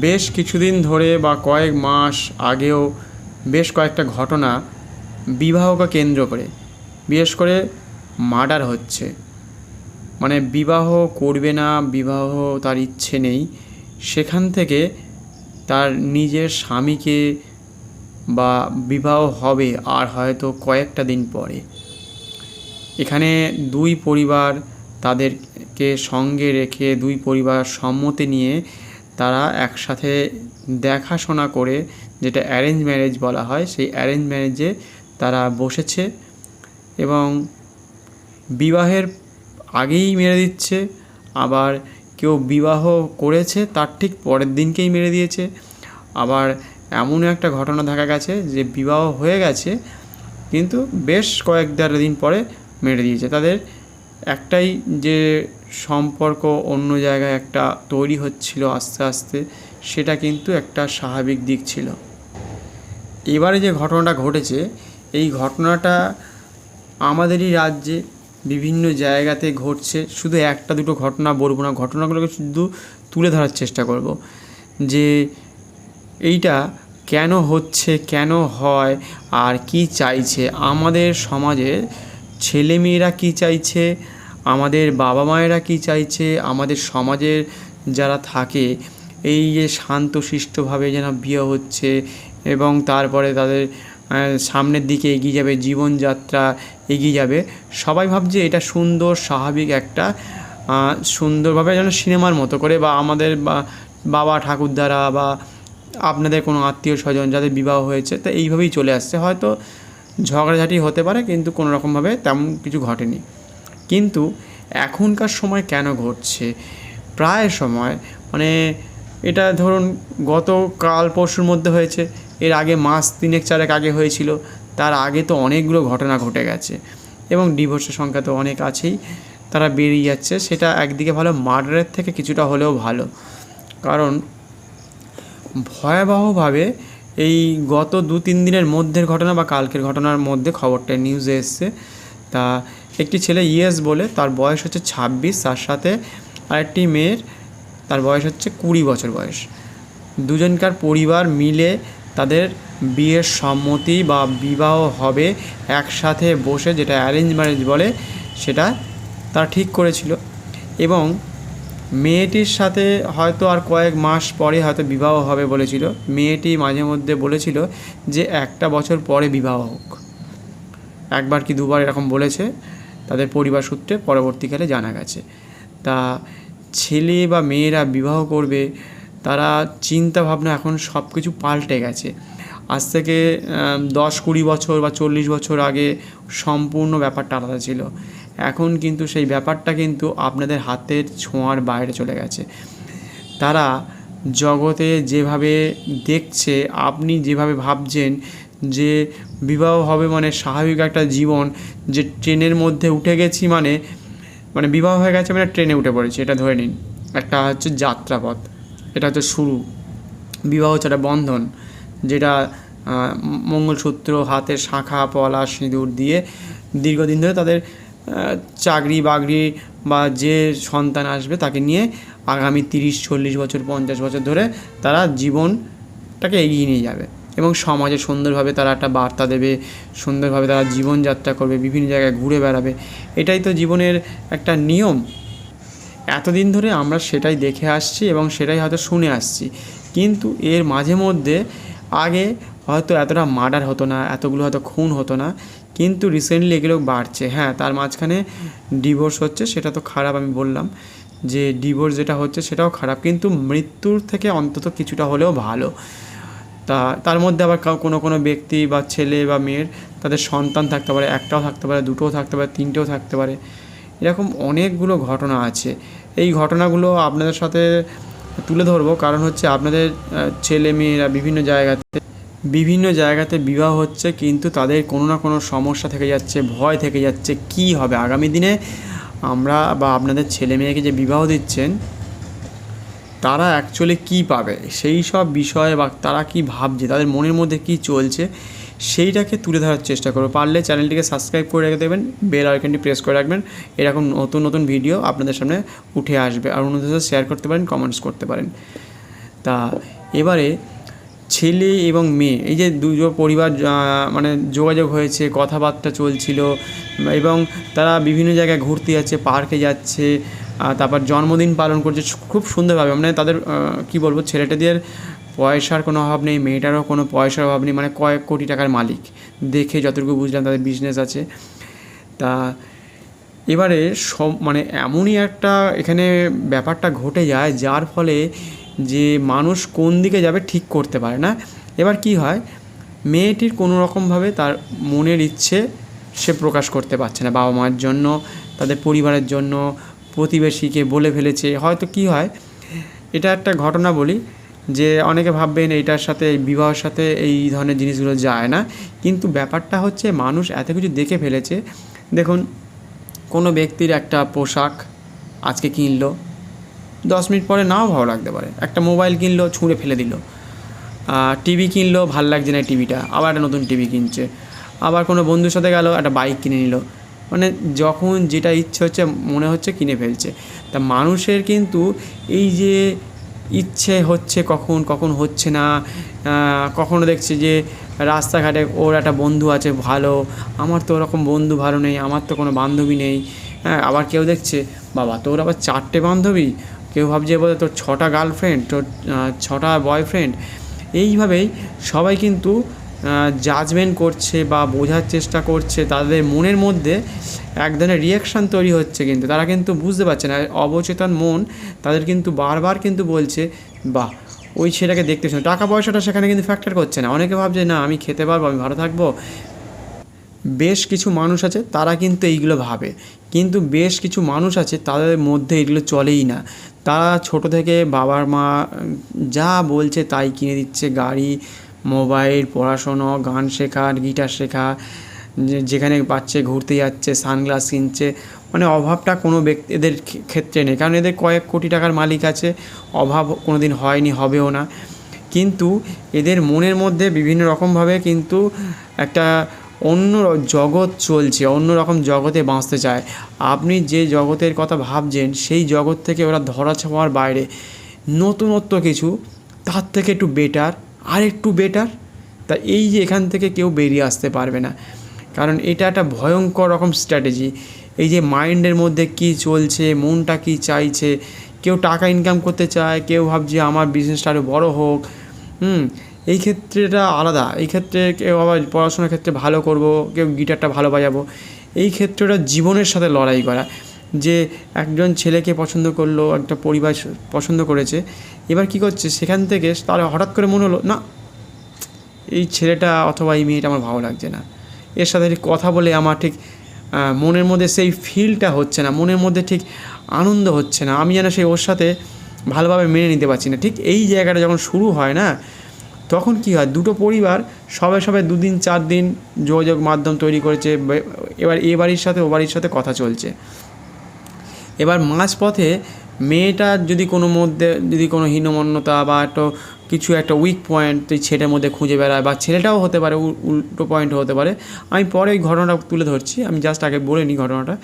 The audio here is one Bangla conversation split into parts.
বেশ কিছুদিন ধরে বা কয়েক মাস আগেও বেশ কয়েকটা ঘটনা বিবাহকে কেন্দ্র করে, বিশেষ করে মার্ডার হচ্ছে। মানে বিবাহ করবে না, বিবাহ তার ইচ্ছে নেই, সেখান থেকে তার নিজের স্বামীকে বা বিবাহ হবে আর হয়তো কয়েকটা দিন পরে। এখানে দুই পরিবার তাদেরকে সঙ্গে রেখে, দুই পরিবার সম্মতি নিয়ে তারা একসাথে দেখাশোনা করে, যেটা অ্যারেঞ্জ ম্যারেজ বলা হয়, সেই অ্যারেঞ্জ ম্যারেজে তারা বসেছে এবং বিবাহের আগেই মেরে দিচ্ছে। আবার কেউ বিবাহ করেছে তার ঠিক পরের দিনকেই মেরে দিয়েছে। আবার এমনও একটা ঘটনা দেখা গেছে যে বিবাহ হয়ে গেছে কিন্তু বেশ দিন পরে মেরে দিয়েছে। তাদের একটাই যে সম্পর্ক অন্য জায়গায় একটা তৈরি হচ্ছিল আস্তে আস্তে, সেটা কিন্তু একটা স্বাভাবিক দিক ছিল। এবারে যে ঘটনাটা ঘটেছে, এই ঘটনাটা আমাদেরই রাজ্যে বিভিন্ন জায়গাতে ঘটছে। শুধু একটা দুটো ঘটনা বলবো না, ঘটনাগুলোকে শুধু তুলে ধরার চেষ্টা করব যে এইটা কেন হচ্ছে, কেন হয়, আর কি চাইছে আমাদের সমাজের ছেলেমেয়েরা, কি চাইছে আমাদের বাবা মায়েরা, কি চাইছে আমাদের সমাজের যারা থাকে। এই যে শান্তশিষ্টভাবে যেন বিয়ে হচ্ছে এবং তারপরে তাদের সামনের দিকে এগিয়ে যাবে, জীবনযাত্রা এগিয়ে যাবে। সবাই ভাবছে এটা সুন্দর স্বাভাবিক একটা সুন্দরভাবে যেন সিনেমার মতো করে, বা আমাদের বাবা ঠাকুরদারা বা আপনাদের কোনো আত্মীয় স্বজন যাদের বিবাহ হয়েছে, তা এইভাবেই চলে আসছে। হয়তো ঝগড়াঝাটি হতে পারে কিন্তু কোনো রকমভাবে তেমন কিছু ঘটেনি। কিন্তু এখনকার সময় কেন ঘটছে, প্রায় সময় মানে এটা ধরুন গতকাল পরশুর মধ্যে হয়েছে, এর আগে মাস 3-4 আগে হয়েছিল, তার আগে তো অনেকগুলো ঘটনা ঘটে গেছে এবং ডিভোর্সের সংখ্যা তো অনেক আছেই, তারা বেরিয়ে যাচ্ছে। সেটা একদিকে ভালো, মার্ডারের থেকে কিছুটা হলেও ভালো, কারণ ভয়াবহভাবে এই গত 2-3 দিনের মধ্যের ঘটনা বা কালকের ঘটনার মধ্যে খবরটা নিউজে এসছে। তা একটি ছেলে ইয়েস বলে, তার বয়স হচ্ছে 26, তার সাথে আরেকটি মেয়ের তার বয়স হচ্ছে 20 বছর বয়স। দুজনকার পরিবার মিলে তাদের বিয়ের সম্মতি বা বিবাহ হবে একসাথে বসে, যেটা অ্যারেঞ্জ ম্যারেজ বলে, সেটা তারা ঠিক করেছিল। এবং মেয়েটির সাথে হয়তো আর কয়েক মাস পরে হয়তো বিবাহ হবে বলেছিল। মেয়েটি মাঝে মধ্যে বলেছিল যে 1 বছর পরে বিবাহ হোক, একবার কি দুবার এরকম বলেছে তাদের পরিবার সূত্রে, পরবর্তীকালে জানা গেছে। তা ছেলে বা মেয়েরা বিবাহ করবে, তারা চিন্তাভাবনা এখন সব কিছু পাল্টে গেছে। আজ থেকে 10-20 বছর বা 40 বছর আগে সম্পূর্ণ ব্যাপারটা আলাদা ছিল। এখন কিন্তু সেই ব্যাপারটা কিন্তু আপনাদের হাতের ছোঁয়ার বাইরে চলে গেছে। তারা জগতে যেভাবে দেখছে, আপনি যেভাবে ভাবছেন যে বিবাহ হবে মানে স্বাভাবিক একটা জীবন, যে ট্রেনের মধ্যে উঠে গেছি মানে বিবাহ হয়ে গেছে মানে ট্রেনে উঠে পড়েছি, এটা ধরে নিন একটা হচ্ছে যাত্রাপথ, এটা হচ্ছে শুরু। বিবাহ হচ্ছে একটা বন্ধন, যেটা মঙ্গলসূত্র, হাতের শাঁখা, পলা, সিঁদুর দিয়ে দীর্ঘদিন ধরে তাদের চাকরি বাকরি বা যে সন্তান আসবে তাকে নিয়ে আগামী 30-40 বছর 50 বছর ধরে তারা জীবনটাকে এগিয়ে নিয়ে যাবে এবং সমাজে সুন্দরভাবে তারা একটা বার্তা দেবে, সুন্দরভাবে তারা জীবনযাত্রা করবে, বিভিন্ন জায়গায় ঘুরে বেড়াবে। এটাই তো জীবনের একটা নিয়ম। এতদিন ধরে আমরা সেটাই দেখে আসছি এবং সেটাই হয়তো শুনে আসছি। কিন্তু এর মাঝে মধ্যে আগে হয়তো এতটা মার্ডার হতো না, এতগুলো হয়তো খুন হতো না, কিন্তু রিসেন্টলি এগুলো বাড়ছে। হ্যাঁ, তার মাঝখানে ডিভোর্স হচ্ছে, সেটা তো খারাপ, আমি বললাম যে ডিভোর্স যেটা হচ্ছে সেটাও খারাপ, কিন্তু মৃত্যুর থেকে অন্তত কিছুটা হলেও ভালো। তার মধ্যে আবার কোনো ব্যক্তি বা ছেলে বা মেয়ের তাদের সন্তান থাকতে পারে, একটাও থাকতে পারে, দুটোও থাকতে পারে, তিনটেও থাকতে পারে, এরকম অনেকগুলো ঘটনা আছে। এই ঘটনাগুলো আপনাদের সাথে তুলে ধরবো, কারণ হচ্ছে আপনাদের ছেলে মেয়েরা বিভিন্ন জায়গাতে বিবাহ হচ্ছে, কিন্তু তাদের কোনো না কোনো সমস্যা থেকে যাচ্ছে, ভয় থেকে যাচ্ছে কি হবে আগামী দিনে। আমরা বা আপনাদের ছেলে মেয়েকে যে বিবাহ দিচ্ছেন তারা অ্যাকচুয়ালি কী পাবে, সেই সব বিষয়ে বা তারা কি ভাবছে, তাদের মনের মধ্যে কি চলছে, সেইটাকে তুলে ধরার চেষ্টা করবো। পারলে চ্যানেলটিকে সাবস্ক্রাইব করে রেখে দেবেন, বেল আইকনটি প্রেস করে রাখবেন, এরকম নতুন নতুন ভিডিও আপনাদের সামনে উঠে আসবে। আর অন্যদের সাথে শেয়ার করতে পারেন, কমেন্টস করতে পারেন। তা এবারে ছেলে এবং মেয়ে এই যে দুটো পরিবার মানে যোগাযোগ হয়েছে, কথাবার্তা চলছিল এবং তারা বিভিন্ন জায়গায় ঘুরতে যাচ্ছে, পার্কে যাচ্ছে, তারপর জন্মদিন পালন করছে খুব সুন্দরভাবে। মানে তাদের কী বলবো, ছেলেটাদের পয়সার কোনো অভাব নেই, মেয়েটারও কোনো পয়সার অভাব নেই, মানে কয়েক কোটি টাকার মালিক দেখে যতটুকু বুঝলাম তাদের বিজনেস আছে। তা এবারে সব মানে এমনই একটা এখানে ব্যাপারটা ঘটে যায় যার ফলে যে মানুষ কোন দিকে যাবে ঠিক করতে পারে না। এবার কি হয়, মেয়েটির কোনো রকমভাবে তার মনের ইচ্ছে সে প্রকাশ করতে পারছে না বাবা মার জন্য, তাদের পরিবারের জন্য, প্রতিবেশীকে বলে ফেলেছে। হয়তো কি হয়, এটা একটা ঘটনা বলি যে অনেকে ভাববেন এটার সাথে বিবাহের সাথে এই ধরনের জিনিসগুলো যায় না, কিন্তু ব্যাপারটা হচ্ছে মানুষ এত কিছু দেখে ফেলেছে। দেখুন, কোনো ব্যক্তির একটা পোশাক আজকে কিনলো, 10 মিনিট পরে নাও ভালো লাগতে পারে। একটা মোবাইল কিনলো, ছুঁড়ে ফেলে দিল। টিভি কিনলো, ভাল লাগছে না টিভিটা, আবার একটা নতুন টিভি কিনছে। আবার কোনো বন্ধুর সাথে গেল, একটা বাইক কিনে নিল। মানে যখন যেটা ইচ্ছে হচ্ছে মনে হচ্ছে কিনে ফেলছে। তা মানুষের কিন্তু এই যে ইচ্ছে হচ্ছে কখন কখন হচ্ছে না, কখনো দেখছি যে রাস্তাঘাটে ওর একটা বন্ধু আছে ভালো, আমার তো ওরকম বন্ধু ভালো নেই, আমার তো কোনো বান্ধবী নেই। হ্যাঁ, আবার কেউ দেখছে বাবা তোর আবার 4টে বান্ধবী, কেউ ভাবছে বলে তোর 6টা গার্লফ্রেন্ড, তোর 6টা বয়ফ্রেন্ড। এইভাবেই সবাই কিন্তু জাজমেন্ট করছে বা বোঝার চেষ্টা করছে, তাদের মনের মধ্যে এক ধরনের রিয়াকশান তৈরি হচ্ছে, কিন্তু তারা কিন্তু বুঝতে পারছে না। অবচেতন মন তাদের কিন্তু বারবার কিন্তু বলছে বাহ ওই ছেলেটাকে দেখতে শুনে, টাকা পয়সাটা সেখানে কিন্তু ফ্যাক্টর করছে না। অনেকে ভাবছে না আমি খেতে পারবো, আমি ভালো থাকবো। বেশ কিছু মানুষ আছে তারা কিন্তু এইগুলো ভাবে, কিন্তু বেশ কিছু মানুষ আছে তাদের মধ্যে এগুলো চলেই না। তারা ছোট থেকে বাবার মা যা বলছে তাই কিনে দিচ্ছে, গাড়ি, মোবাইল, পড়াশোনা, গান শেখা, গিটার শেখা, যেখানে পাচ্ছে ঘুরতে যাচ্ছে, সানগ্লাস কিনছে। মানে অভাবটা কোনো ব্যক্তি এদের ক্ষেত্রে নেই, কারণ এদের কয়েক কোটি টাকার মালিক আছে, অভাব কোনো দিন হয়নি, হবেও না। কিন্তু এদের মনের মধ্যে বিভিন্ন রকমভাবে কিন্তু একটা অন্য জগৎ চলছে, অন্য রকম জগতে বাঁচতে চায়। আপনি যে জগতের কথা ভাবছেন সেই জগৎ থেকে ওরা ধরা ছোঁয়ার বাইরে নতুনত্ব কিছু, তার থেকে একটু বেটার, আর একটু বেটার। তা এই যে এখান থেকে কেউ বেরিয়ে আসতে পারবে না, কারণ এটা একটা ভয়ঙ্কর রকম স্ট্র্যাটেজি। এই যে মাইন্ডের মধ্যে কি চলছে, মনটা কি চাইছে, কেউ টাকা ইনকাম করতে চায়, কেউ ভাবছে আমার বিজনেসটা আরও বড়ো হোক। এই ক্ষেত্রেটা আলাদা। এই ক্ষেত্রে কেউ আবার পড়াশোনার ক্ষেত্রে ভালো করব, কেউ গিটারটা ভালো বাজাবো। এই ক্ষেত্রটা জীবনের সাথে লড়াই করা। যে একজন ছেলেকে পছন্দ করলো, একটা পরিবার পছন্দ করেছে, এবার কি করছে, সেখান থেকে তার হঠাৎ করে মনে হলো না এই ছেলেটা অথবা এই মেয়েটা আমার ভালো লাগছে না, এর সাথে কথা বলে আমার ঠিক মনের মধ্যে সেই ফিলটা হচ্ছে না, মনের মধ্যে ঠিক আনন্দ হচ্ছে না, আমি যেন সেই ওর সাথে ভালোভাবে মেনে নিতে পারছি না। ঠিক এই জায়গাটা যখন শুরু হয় না, তখন কি হয়, দুটো পরিবার সবাই 2 দিন 4 দিন যোগাযোগ মাধ্যম তৈরি করেছে, এবার এ বাড়ির সাথে ও বাড়ির সাথে কথা চলছে। এবার মাঝপথে মেয়েটার যদি কোনো হীনমন্যতা বা কিছু একটা উইক পয়েন্ট এই ছেলের মধ্যে খুঁজে বেড়ায়, বা ছেলেটাও হতে পারে উল্টো পয়েন্ট হতে পারে। আমি পরে এই ঘটনাটা তুলে ধরছি, আমি জাস্ট আগে বলে নিই ঘটনাটা।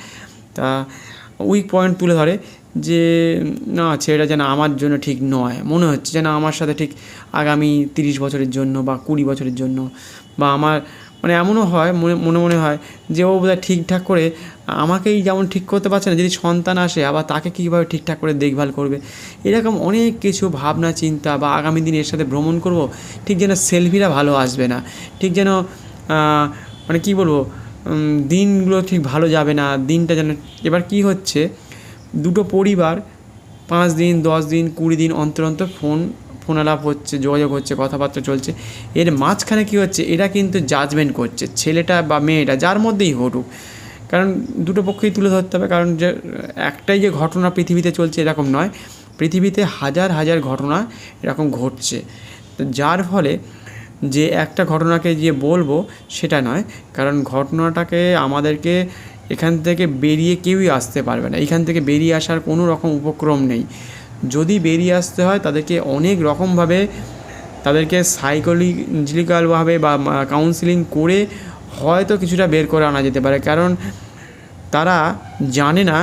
তা উইক পয়েন্ট তুলে ধরে যে না ছেলেটা যেন আমার জন্য ঠিক নয়, মনে হচ্ছে যেন আমার সাথে ঠিক আগামী 30 বছরের জন্য বা 20 বছরের জন্য, বা আমার মানে এমনও হয় মনে হয় যে ও বোধহয় ঠিকঠাক করে আমাকেই যেমন ঠিক করতে পারছে না, যদি সন্তান আসে আবার তাকে কীভাবে ঠিকঠাক করে দেখভাল করবে। এরকম অনেক কিছু ভাবনা চিন্তা, বা আগামী দিনে এর সাথে ভ্রমণ করব, ঠিক যেন সেলফিরা ভালো আসবে না, ঠিক যেন মানে কী বলবো, দিনগুলো ঠিক ভালো যাবে না, দিনটা যেন। এবার কি হচ্ছে, দুটো পরিবার 5 দিন 10 দিন 20 দিন অন্তর অন্তর ফোন আলাপ হচ্ছে, যোগাযোগ হচ্ছে, কথাবার্তা চলছে। এর মাঝখানে কী হচ্ছে, এরা কিন্তু জাজমেন্ট করছে, ছেলেটা বা মেয়েটা যার মধ্যেই ঘটুক, কারণ দুটো পক্ষেই তুলে ধরতে হবে। কারণ যে একটাই যে ঘটনা পৃথিবীতে চলছে এরকম নয়, পৃথিবীতে হাজার হাজার ঘটনা এরকম ঘটছে। যার ফলে যে একটা ঘটনাকে যে বলবো সেটা নয়, কারণ ঘটনাটাকে আমাদেরকে এখান থেকে বেরিয়ে কেউই আসতে পারবে না, এখান থেকে বেরিয়ে আসার কোনো রকম উপক্রম নেই। যদি বেরিয়ে আসতে হয় তাদেরকে অনেক রকমভাবে তাদেরকে সাইকোলজিক্যালভাবে বা কাউন্সিলিং করে হয়তো কিছুটা বের করে আনা যেতে পারে, কারণ তারা জানে না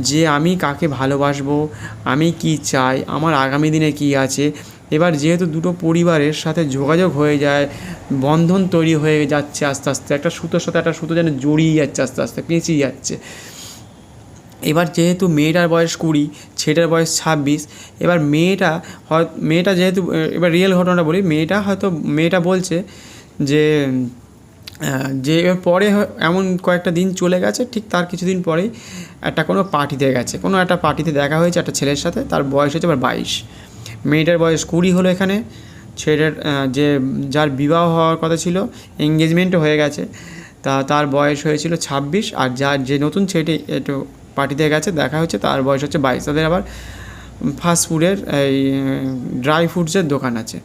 যে আমি কাকে ভালোবাসবো, আমি কি চাই, আমার আগামী দিনে কি আছে, এবার যেহেতু দুটো পরিবারের সাথে যোগাযোগ হয়ে যায়, বন্ধন তৈরি হয়ে যাচ্ছে আস্তে আস্তে, একটা সুতোর সাথে একটা সুতো যেন জড়িয়ে যাচ্ছে আস্তে আস্তে, পেঁচিয়ে যাচ্ছে। এবার যেহেতু মেয়েটার বয়স 20, ছেলেটার বয়স 26, এবার মেয়েটা যেহেতু, এবার রিয়েল ঘটনাটা বলি, মেয়েটা বলছে যে এবার পরে এমন কয়েকটা দিন চলে গেছে, ঠিক তার কিছুদিন পরেই কোনো একটা পার্টিতে দেখা হয়েছে একটা ছেলের সাথে, তার বয়স হচ্ছে এবার 22, মেয়েটার বয়স 20 হলো এখানে, ছেলের যার বিবাহ হওয়ার কথা ছিল, এঙ্গেজমেন্টও হয়ে গেছে, তার বয়স হয়েছিল 26, আর যে নতুন ছেলেটি একটু পার্টিতে গেছে দেখা হচ্ছে তার বয়স হচ্ছে 22। তাদের আবার ফাস্টফুডের এই ড্রাই ফ্রুটসের দোকান আছে,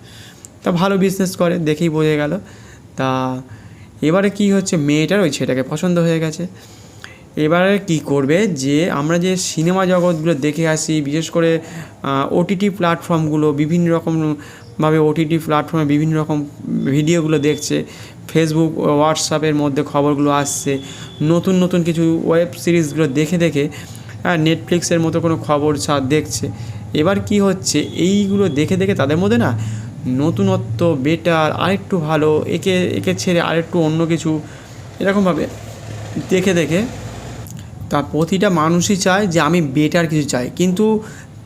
তা ভালো বিজনেস করে দেখেই বোঝা গেল। তা এবারে কি হচ্ছে, মেয়েটার ওই ছেলেটাকে পছন্দ হয়ে গেছে। এবারে কি করবে, যে আমরা যে সিনেমা জগৎগুলো দেখে আসি, বিশেষ করে ওটিটি প্ল্যাটফর্মগুলো, বিভিন্ন রকমভাবে ওটিটি প্ল্যাটফর্মে বিভিন্ন রকম ভিডিওগুলো দেখছে, ফেসবুক হোয়াটসঅ্যাপের মধ্যে খবরগুলো আসছে, নতুন নতুন কিছু ওয়েব সিরিজগুলো দেখে নেটফ্লিক্সের মতো কোনো খবর দেখছে। এবার কি হচ্ছে, এইগুলো দেখে তাদের মধ্যে না নতুনত্ব, বেটার, আরেকটু ভালো, একে ছেড়ে আরেকটু অন্য কিছু, এরকমভাবে দেখে তা প্রতিটা মানুষই চায় যে আমি বেটার কিছু চাই, কিন্তু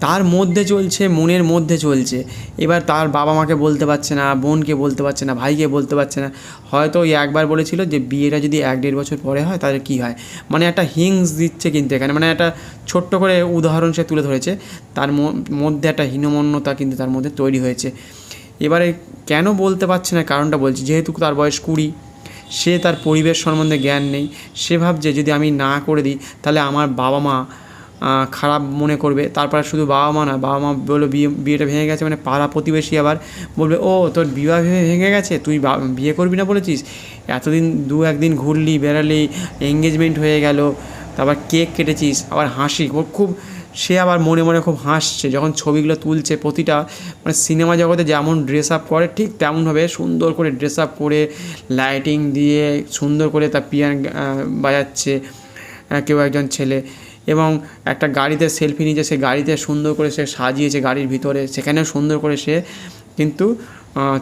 তার মধ্যে চলছে, মনের মধ্যে চলছে। এবার তার বাবা মাকে বলতে পারছে না, বোনকে বলতে পারছে না, ভাইকে বলতে পারছে না। হয়তো ওই একবার বলেছিল যে বিয়েটা যদি 1-1.5 বছর পরে হয় তাহলে কী হয়, মানে একটা হিংস দিচ্ছে কিন্তু এখানে, মানে একটা ছোট্ট করে উদাহরণ সে তুলে ধরেছে, তার মধ্যে একটা হীনমন্যতা কিন্তু তার মধ্যে তৈরি হয়েছে। এবারে কেন বলতে পারছে না কারণটা বলছি, যেহেতু তার বয়স 20, সে তার পরিবেশ সম্বন্ধে জ্ঞান নেই, সে ভাবছে যদি আমি না করে দিই তাহলে আমার বাবা মা খারাপ মনে করবে। তারপর শুধু বাবা মা না, বাবা মা বললো বিয়েটা ভেঙে গেছে, মানে পাড়া প্রতিবেশী আবার বলবে, ও তোর বিবাহ ভেঙে গেছে, তুই বিয়ে করবি না বলেছিস, এতদিন 2-1 দিন ঘুরলি বেড়ালি, এঙ্গেজমেন্ট হয়ে গেল, তারপর কেক কেটেছিস, আবার হাসি খুব, সে আবার মনে মনে খুব হাসছে যখন ছবিগুলো তুলছে। প্রতিটা মানে সিনেমা জগতে যেমন ড্রেস আপ করে ঠিক তেমনভাবে সুন্দর করে ড্রেস আপ করে, লাইটিং দিয়ে সুন্দর করে তার পিয়ানো বাজাচ্ছে কেউ একজন ছেলে, এবং একটা গাড়িতে সেলফি নিয়েছে, সে গাড়িতে সুন্দর করে সে সাজিয়েছে, গাড়ির ভিতরে সেখানেও সুন্দর করে সে কিন্তু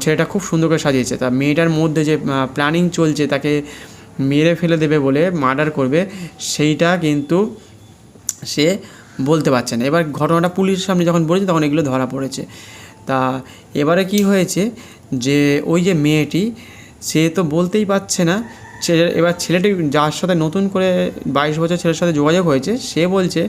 ছেলেটা খুব সুন্দর করে সাজিয়েছে। তা মেয়েটার মধ্যে যে প্ল্যানিং চলছে তাকে মেরে ফেলে দেবে বলে, মার্ডার করবে, সেইটা কিন্তু সে বলতে পারছে না। এবার ঘটনাটা পুলিশের সামনে যখন বলেছে তখন এগুলো ধরা পড়েছে। তা এবারে কি হয়েছে, যে ওই যে মেয়েটি, সে তো বলতেই পারছে না, এবার ছেলেটি যার সাথে নতুন করে 22 বছর ছেলের সাথে যোগাযোগ হয়েছে, সে বলছে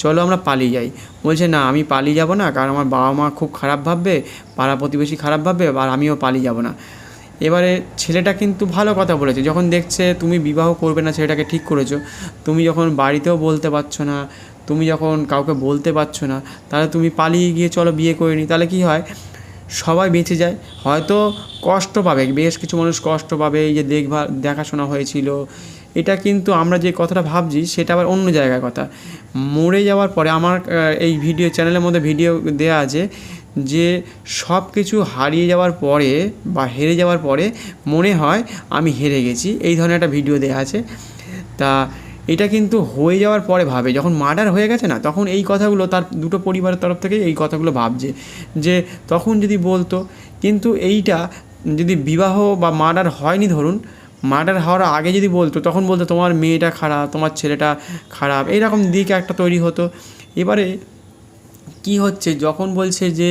চলো আমরা পালিয়ে যাই। বলছে না, আমি পালিয়ে যাব না, কারণ আমার বাবা মা খুব খারাপ ভাববে, পাড়া প্রতিবেশী খারাপ ভাববে, আর আমিও পালিয়ে যাব না। এবারে ছেলেটা কিন্তু ভালো কথা বলেছে, যখন দেখছে তুমি বিবাহ করবে না, ছেলেটাকে ঠিক করেছো, তুমি যখন বাড়িতেও বলতে পারছো না, তুমি যখন কাউকে বলতে পারছো না, তাহলে তুমি পালিয়ে গিয়ে চলো বিয়ে করে নি, তাহলে কী হয়, সবাই বেঁচে যায়। হয়তো কষ্ট পাবে, বেশ কিছু মানুষ কষ্ট পাবে, এই যে দেখাশোনা হয়েছিল, এটা কিন্তু আমরা যে কথাটা ভাবছি সেটা আবার অন্য জায়গার কথা। মরে যাওয়ার পরে, আমার এই চ্যানেলের মধ্যে ভিডিও দেওয়া আছে যে সব কিছু হারিয়ে যাওয়ার পরে বা হেরে যাওয়ার পরে মনে হয় আমি হেরে গেছি, এই ধরনের একটা ভিডিও দেওয়া আছে। তা এটা কিন্তু হয়ে যাওয়ার পরে ভাবে, যখন মার্ডার হয়ে গেছে না, তখন এই কথাগুলো তার দুটো পরিবারের তরফ থেকে এই কথাগুলো ভাবছে, যে তখন যদি বলতো। কিন্তু এইটা যদি বিবাহ বা মার্ডার হয়নি, ধরুন মার্ডার হওয়ার আগে যদি বলতো, তখন বলতো তোমার মেয়েটা খারাপ, তোমার ছেলেটা খারাপ, এইরকম দিক একটা তৈরি হতো। এবারে কি হচ্ছে, যখন বলছে যে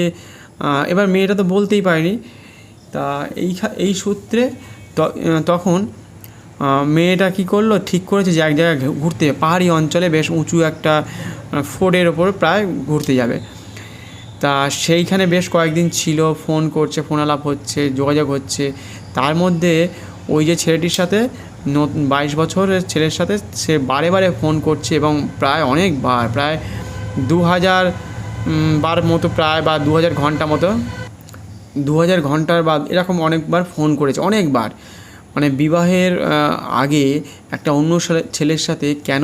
এবার মেয়েটা তো বলতেই পারেনি, তা এই সূত্রে তখন মেয়েটা কী করলো, ঠিক করেছে যে এক জায়গায় ঘুরতে, পাহাড়ি অঞ্চলে বেশ উঁচু একটা ফোর্ডের ওপর প্রায় ঘুরতে যাবে। তা সেইখানে বেশ কয়েকদিন ছিল, ফোন করছে, ফোন আলাপ হচ্ছে, যোগাযোগ হচ্ছে। তার মধ্যে ওই যে ছেলেটির সাথে 22 বছরের ছেলের সাথে সে বারে বারে ফোন করছে, এবং প্রায় অনেকবার, প্রায় 2000 বার মতো, প্রায় বা 2000 ঘন্টা মতো, 2000 ঘন্টার বা এরকম অনেকবার ফোন করেছে, অনেকবার। মানে বিবাহের আগে একটা অন্য ছেলের সাথে কেন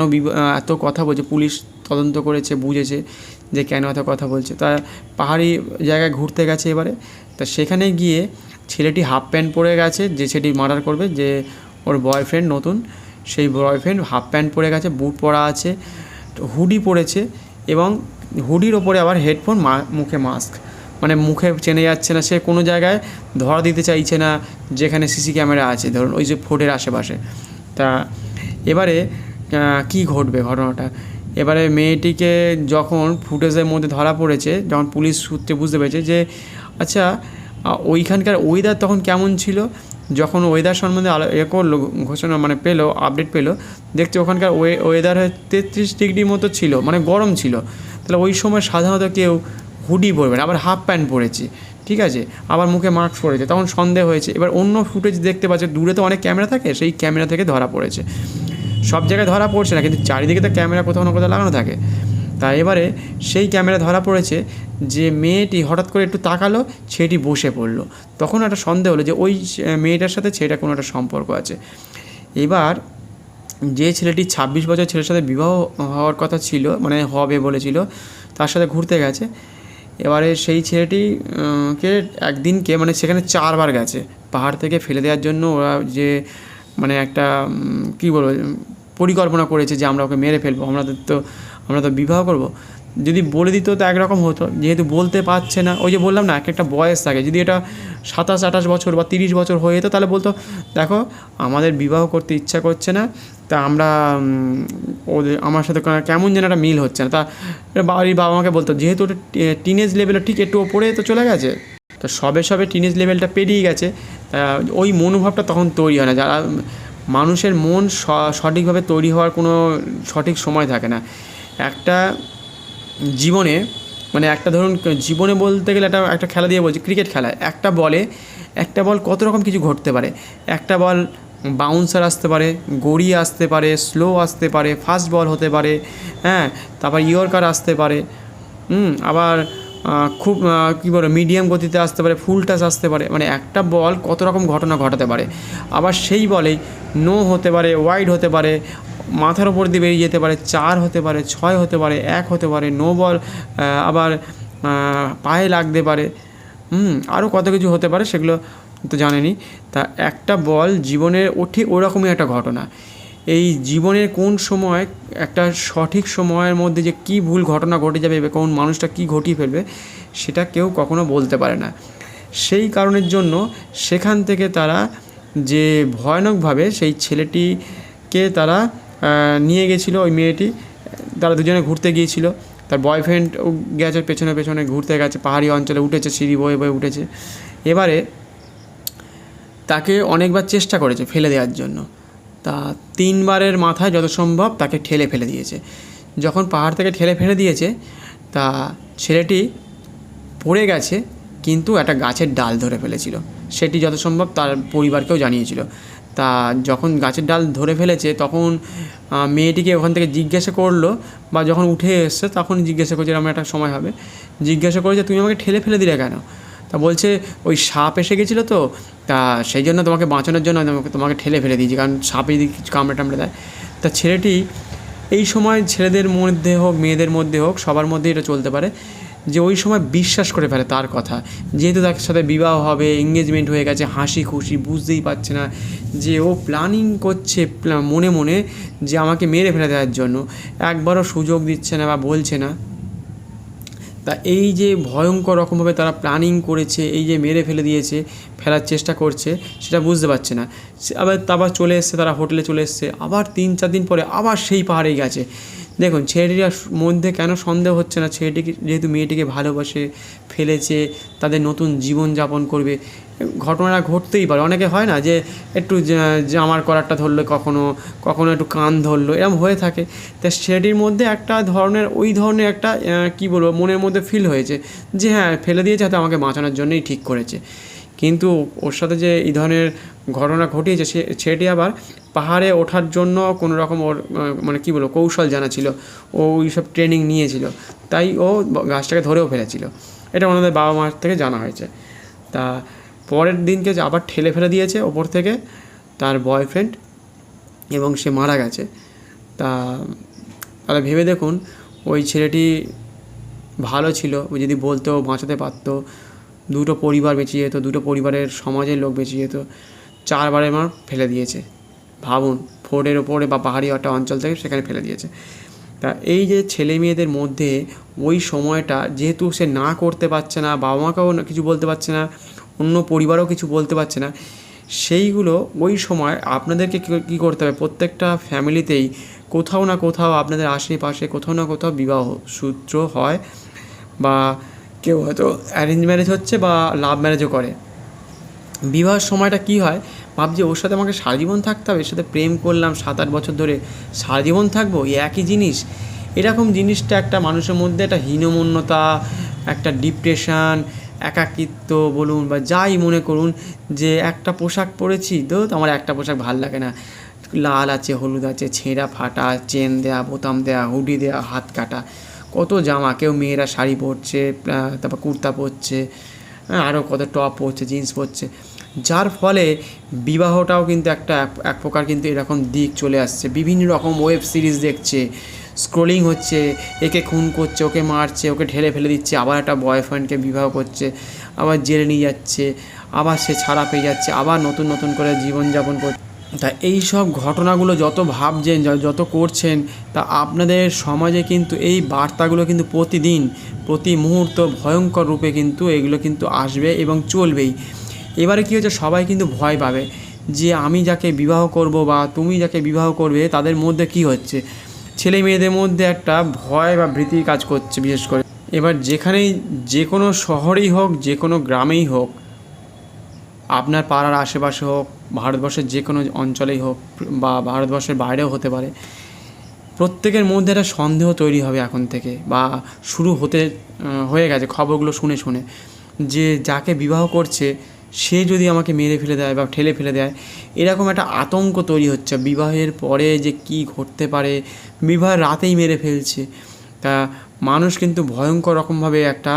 এত কথা বলছে, পুলিশ তদন্ত করেছে, বুঝেছে যে কেন এত কথা বলছে। তা পাহাড়ি জায়গায় ঘুরতে গেছে এবারে, তা সেখানে গিয়ে ছেলেটি হাফ প্যান্ট পরে গেছে, যে ছেলেটি মার্ডার করবে, যে ওর বয়ফ্রেন্ড নতুন, সেই বয়ফ্রেন্ড হাফ প্যান্ট পরে গেছে, বুট পরা আছে, হুডি পরেছে, এবং হুডির ওপরে আবার হেডফোন, মুখে মাস্ক, মানে মুখে চেনে যাচ্ছে না, সে কোনো জায়গায় ধরা দিতে চাইছে না যেখানে সিসি ক্যামেরা আছে, ধরুন ওই যে ফোর্টের আশেপাশে। তা এবারে কী ঘটবে ঘটনাটা, এবারে মেয়েটিকে যখন ফুটেজের মধ্যে ধরা পড়েছে, যখন পুলিশ সূত্রে বুঝতে পেরেছে যে আচ্ছা ওইখানকার ওয়েদার তখন কেমন ছিল, যখন ওয়েদার সম্বন্ধে করলো ঘোষণা মানে পেলো, আপডেট পেলো, দেখছে ওখানকার ওয়েদার 33 ডিগ্রি মতো ছিল, মানে গরম ছিল। তাহলে ওই সময় সাধারণত কেউ হুডি পরবে না, আবার হাফ প্যান্ট পরেছে, ঠিক আছে, আবার মুখে মাস্ক পরেছে, তখন সন্দেহ হয়েছে। এবার অন্য ফুটেজ দেখতে পাচ্ছে, দূরে তো অনেক ক্যামেরা থাকে, সেই ক্যামেরা থেকে ধরা পড়েছে। সব জায়গায় ধরা পড়ছে না, কিন্তু চারিদিকে তো ক্যামেরা কোথাও না কোথাও লাগানো থাকে। তা এবারে সেই ক্যামেরা ধরা পড়েছে যে মেয়েটি হঠাৎ করে একটু তাকালো, ছেলেটি বসে পড়লো। তখন একটা সন্দেহ হলো যে ওই মেয়েটার সাথে ছেলেটার কোনো একটা সম্পর্ক আছে। এবার যে ছেলেটি 26 বছর ছেলের সাথে বিবাহ হওয়ার কথা ছিল, মানে হবে বলেছিল, তার সাথে ঘুরতে গেছে। এবারে সেই ছেলেটি কে একদিনকে মানে সেখানে 4 বার গেছে পাহাড় থেকে ফেলে দেওয়ার জন্য। ওরা যে মানে একটা কী বলবো পরিকল্পনা করেছে যে আমরা ওকে মেরে ফেলবো, আমরা তো বিবাহ করব। যদি বলে দিত তো একরকম হতো, যেহেতু বলতে পারছে না, ওই যে বললাম না একটা বয়স থাকে, যদি এটা 27-28 বছর বা 30 বছর হয়ে যেত তাহলে বলতো দেখো আমাদের বিবাহ করতে ইচ্ছা করছে না, তা আমরা আমার সাথে কেমন যেন একটা মিল হচ্ছে না। তা বাড়ির বাবা মাকে বলতো, যেহেতু ওটা টিনেজ লেভেলে ঠিক একটু ওপরে তো চলে গেছে, তো সবে টিনেজ লেভেলটা পেরিয়ে গেছে, তা ওই মনোভাবটা তখন তৈরি হয় না। যারা মানুষের মন সঠিকভাবে তৈরি হওয়ার কোনো সঠিক সময় থাকে না একটা জীবনে। মানে একটা ধরুন জীবনে বলতে গেলে একটা খেলা দিয়ে বলছি, ক্রিকেট খেলায় একটা বল কত রকম কিছু ঘটতে পারে। একটা বল বাউন্সার আসতে পারে, গড়িয়ে আসতে পারে, স্লো আসতে পারে, ফাস্ট বল হতে পারে, হ্যাঁ, তারপর ইয়র্কার আসতে পারে, আবার খুব কী বলে মিডিয়াম গতিতে আসতে পারে, ফুল টাচ আসতে পারে। মানে একটা বল কত রকম ঘটনা ঘটাতে পারে। আবার সেই বলেই নো হতে পারে, ওয়াইড হতে পারে, মাথার ওপর দিয়ে বেরিয়ে যেতে পারে, 4 হতে পারে, 6 হতে পারে, 1 হতে পারে, নো বল, আবার পায়ে লাগতে পারে, আরও কত কিছু হতে পারে, সেগুলো তো জানেনই। তা একটা বল জীবনের ঠিক ওরকমই একটা ঘটনা। এই জীবনের কোন সময় একটা সঠিক সময়ের মধ্যে যে কী ভুল ঘটনা ঘটে যাবে, কোন মানুষটা কী ঘটিয়ে ফেলবে, সেটা কেউ কখনো বলতে পারে না। সেই কারণের জন্য সেখান থেকে তারা যে ভয়ানকভাবে সেই ছেলেটিকে তারা নিয়ে গেছিলো, ওই মেয়েটি, তারা দুজনে ঘুরতে গিয়েছিল। তার বয়ফ্রেন্ড গেছে পেছনে ঘুরতে গেছে, পাহাড়ি অঞ্চলে উঠেছে, সিঁড়ি বয়ে উঠেছে। এবারে তাকে অনেকবার চেষ্টা করেছে ফেলে দেওয়ার জন্য, তা 3 বারের মাথায় যত সম্ভব তাকে ঠেলে ফেলে দিয়েছে। যখন পাহাড় থেকে ঠেলে ফেলে দিয়েছে, তা ছেলেটি পড়ে গেছে, কিন্তু একটা গাছের ডাল ধরে ফেলেছিল। সেটি যত সম্ভব তার পরিবারকেও জানিয়েছিল। তা যখন গাছের ডাল ধরে ফেলেছে, তখন মেয়েটিকে ওখান থেকে জিজ্ঞাসা করলো, বা যখন উঠে এসছে তখন জিজ্ঞাসা করছে, এরকম একটা সময় হবে, জিজ্ঞাসা করে যে তুমি আমাকে ঠেলে ফেলে দিলে কেন? তা বলছে ওই সাপ এসে গেছিলো তো, তা সেই জন্য তোমাকে বাঁচানোর জন্য তোমাকে ঠেলে ফেলে দিয়েছি, কারণ সাপে যদি কিছু কামড়ে টামড়ে দেয়। তা ছেলেটি এই সময় ছেলেদের মধ্যে হোক মেয়েদের মধ্যে হোক সবার মধ্যে এটা চলতে পারে যে ওই সময় বিশ্বাস করে ফেলে তার কথা, যেহেতু তার সাথে বিবাহ হবে, এঙ্গেজমেন্ট হয়ে গেছে, হাসি খুশি, বুঝতেই পারছে না যে ও প্ল্যানিং করছে মনে মনে যে আমাকে মেরে ফেলে দেওয়ার জন্য, একবারও সুযোগ দিচ্ছে না বা বলছে না। তা এই যে ভয়ঙ্কর রকমভাবে তারা প্ল্যানিং করেছে, এই যে মেরে ফেলে দিয়েছে, ফেলার চেষ্টা করছে, সেটা বুঝতে পারছে না। আবার চলে এসছে, তারা হোটেলে চলে এসছে, আবার 3-4 দিন পরে আবার সেই পাহাড়েই গেছে। দেখুন ছেলেটির মধ্যে কেন সন্দেহ হচ্ছে না, ছেলেটিকে যেহেতু মেয়েটিকে ভালোবাসে, ফেলেছে, তাদের নতুন জীবনযাপন করবে, ঘটনা ঘটতেই পারে। অনেকে হয় না যে একটু জামার কলারটা ধরলো, কখনো একটু কান ধরলো, এরকম হয়ে থাকে। তা ছেলেটির মধ্যে একটা ধরনের ওই ধরনের একটা কী বলবো মনের মধ্যে ফিল হয়েছে যে হ্যাঁ ফেলে দিয়েছে, হয়তো আমাকে বাঁচানোর জন্যই ঠিক করেছে। কিন্তু ওর সাথে যে এই ধরনের ঘটনা ঘটিয়েছে, ছেলেটি আবার পাহাড়ে ওঠার জন্য কোনো রকম ওর মানে কী বলবো কৌশল জানা ছিল, ও ওই সব ট্রেনিং নিয়েছিল, তাই ও গাছটাকে ধরেও ফেলেছিল। এটা ওনাদের বাবা মার থেকে জানা হয়েছে। তা পরের দিনকে আবার ঠেলে ফেলে দিয়েছে ওপর থেকে তার বয়ফ্রেন্ড, এবং সে মারা গেছে। তাহলে ভেবে দেখুন ওই ছেলেটি ভালো ছিল, ও যদি বলতো বাঁচাতে পারতো, 2টো পরিবার বেঁচে যেত, 2টো পরিবারের সমাজের লোক বেঁচে যেত। 4 বারের মার ফেলে দিয়েছে, ভাবুন, ফোর্টের ওপরে বা পাহাড়ি একটা অঞ্চল থেকে সেখানে ফেলে দিয়েছে। তা এই যে ছেলে মেয়েদের মধ্যে ওই সময়টা যেহেতু সে না করতে পারছে না, বাবা মাকেও কিছু বলতে পারছে না, অন্য পরিবারও কিছু বলতে পারছে না, সেইগুলো ওই সময় আপনাদেরকে কী করতে হবে, প্রত্যেকটা ফ্যামিলিতেই কোথাও না কোথাও আপনাদের আশেপাশে কোথাও না কোথাও বিবাহ সূত্র হয়, বা কেউ হয়তো অ্যারেঞ্জ ম্যারেজ হচ্ছে বা লাভ ম্যারেজও করে। বিবাহের সময়টা কী হয়, ভাবছি ওর সাথে আমাকে সারা জীবন থাকতে হবে, এর সাথে প্রেম করলাম 7-8 বছর ধরে, সারা জীবন থাকবো এই একই জিনিস। এরকম জিনিসটা একটা মানুষের মধ্যে একটা হীনমন্যতা, একটা ডিপ্রেশন, একাকিত্ব বলুন বা যাই মনে করুন, যে একটা পোশাক পরেছি তো আমার একটা পোশাক ভাল লাগে না, লাল আছে, হলুদ আছে, ছেঁড়া ফাটা, চেন দেয়া, বোতাম দেয়া, হুডি দেয়া, হাত কাটা, কত জামা, কেউ মেয়েরা শাড়ি পরছে, তারপর কুর্তা পরছে, আরও কত টপ পরছে, জিন্স পরছে, যার ফলে বিবাহটাও কিন্তু এক প্রকার কিন্তু এরকম দিক চলে আসছে। বিভিন্ন রকম ওয়েব সিরিজ দেখছে, স্ক্রোলিং হচ্ছে, একে খুন করছে, ওকে মারছে, ওকে ঢেলে ফেলে দিচ্ছে, আবার একটা বয়ফ্রেন্ডকে বিবাহ করছে, আবার জেলে নিয়ে যাচ্ছে, আবার সে ছাড়া পেয়ে যাচ্ছে, আবার নতুন নতুন করে জীবনযাপন করছে। তা এই সব ঘটনাগুলো যত ভাবছেন, যত করছেন, তা আপনাদের সমাজে কিন্তু এই বার্তাগুলো কিন্তু প্রতিদিন প্রতি মুহূর্ত ভয়ঙ্কর রূপে কিন্তু এগুলো কিন্তু আসবে এবং চলবেই। এবারে কী হচ্ছে, সবাই কিন্তু ভয় পাবে যে আমি যাকে বিবাহ করব বা তুমি যাকে বিবাহ করবে তাদের মধ্যে কী হচ্ছে, ছেলে মেয়েদের মধ্যে একটা ভয় বা ভীতি কাজ করছে বিশেষ করে। এবার যেখানেই, যে কোনো শহরেই হোক, যে কোনো গ্রামেই হোক, আপনার পাড়ার আশেপাশে হোক, ভারতবর্ষের যে কোনো অঞ্চলেই হোক বা ভারতবর্ষের বাইরেও হতে পারে, প্রত্যেকের মধ্যে একটা সন্দেহ তৈরি হবে এখন থেকে, বা শুরু হয়ে গেছে খবরগুলো শুনে শুনে, যে যাকে বিবাহ করছে সে যদি আমাকে মেরে ফেলে দেয় বা ঠেলে ফেলে দেয়, এরকম একটা আতঙ্ক তৈরি হচ্ছে। বিবাহের পরে যে কী ঘটতে পারে, বিবাহের রাতেই মেরে ফেলছে, তা মানুষ কিন্তু ভয়ঙ্কর রকমভাবে একটা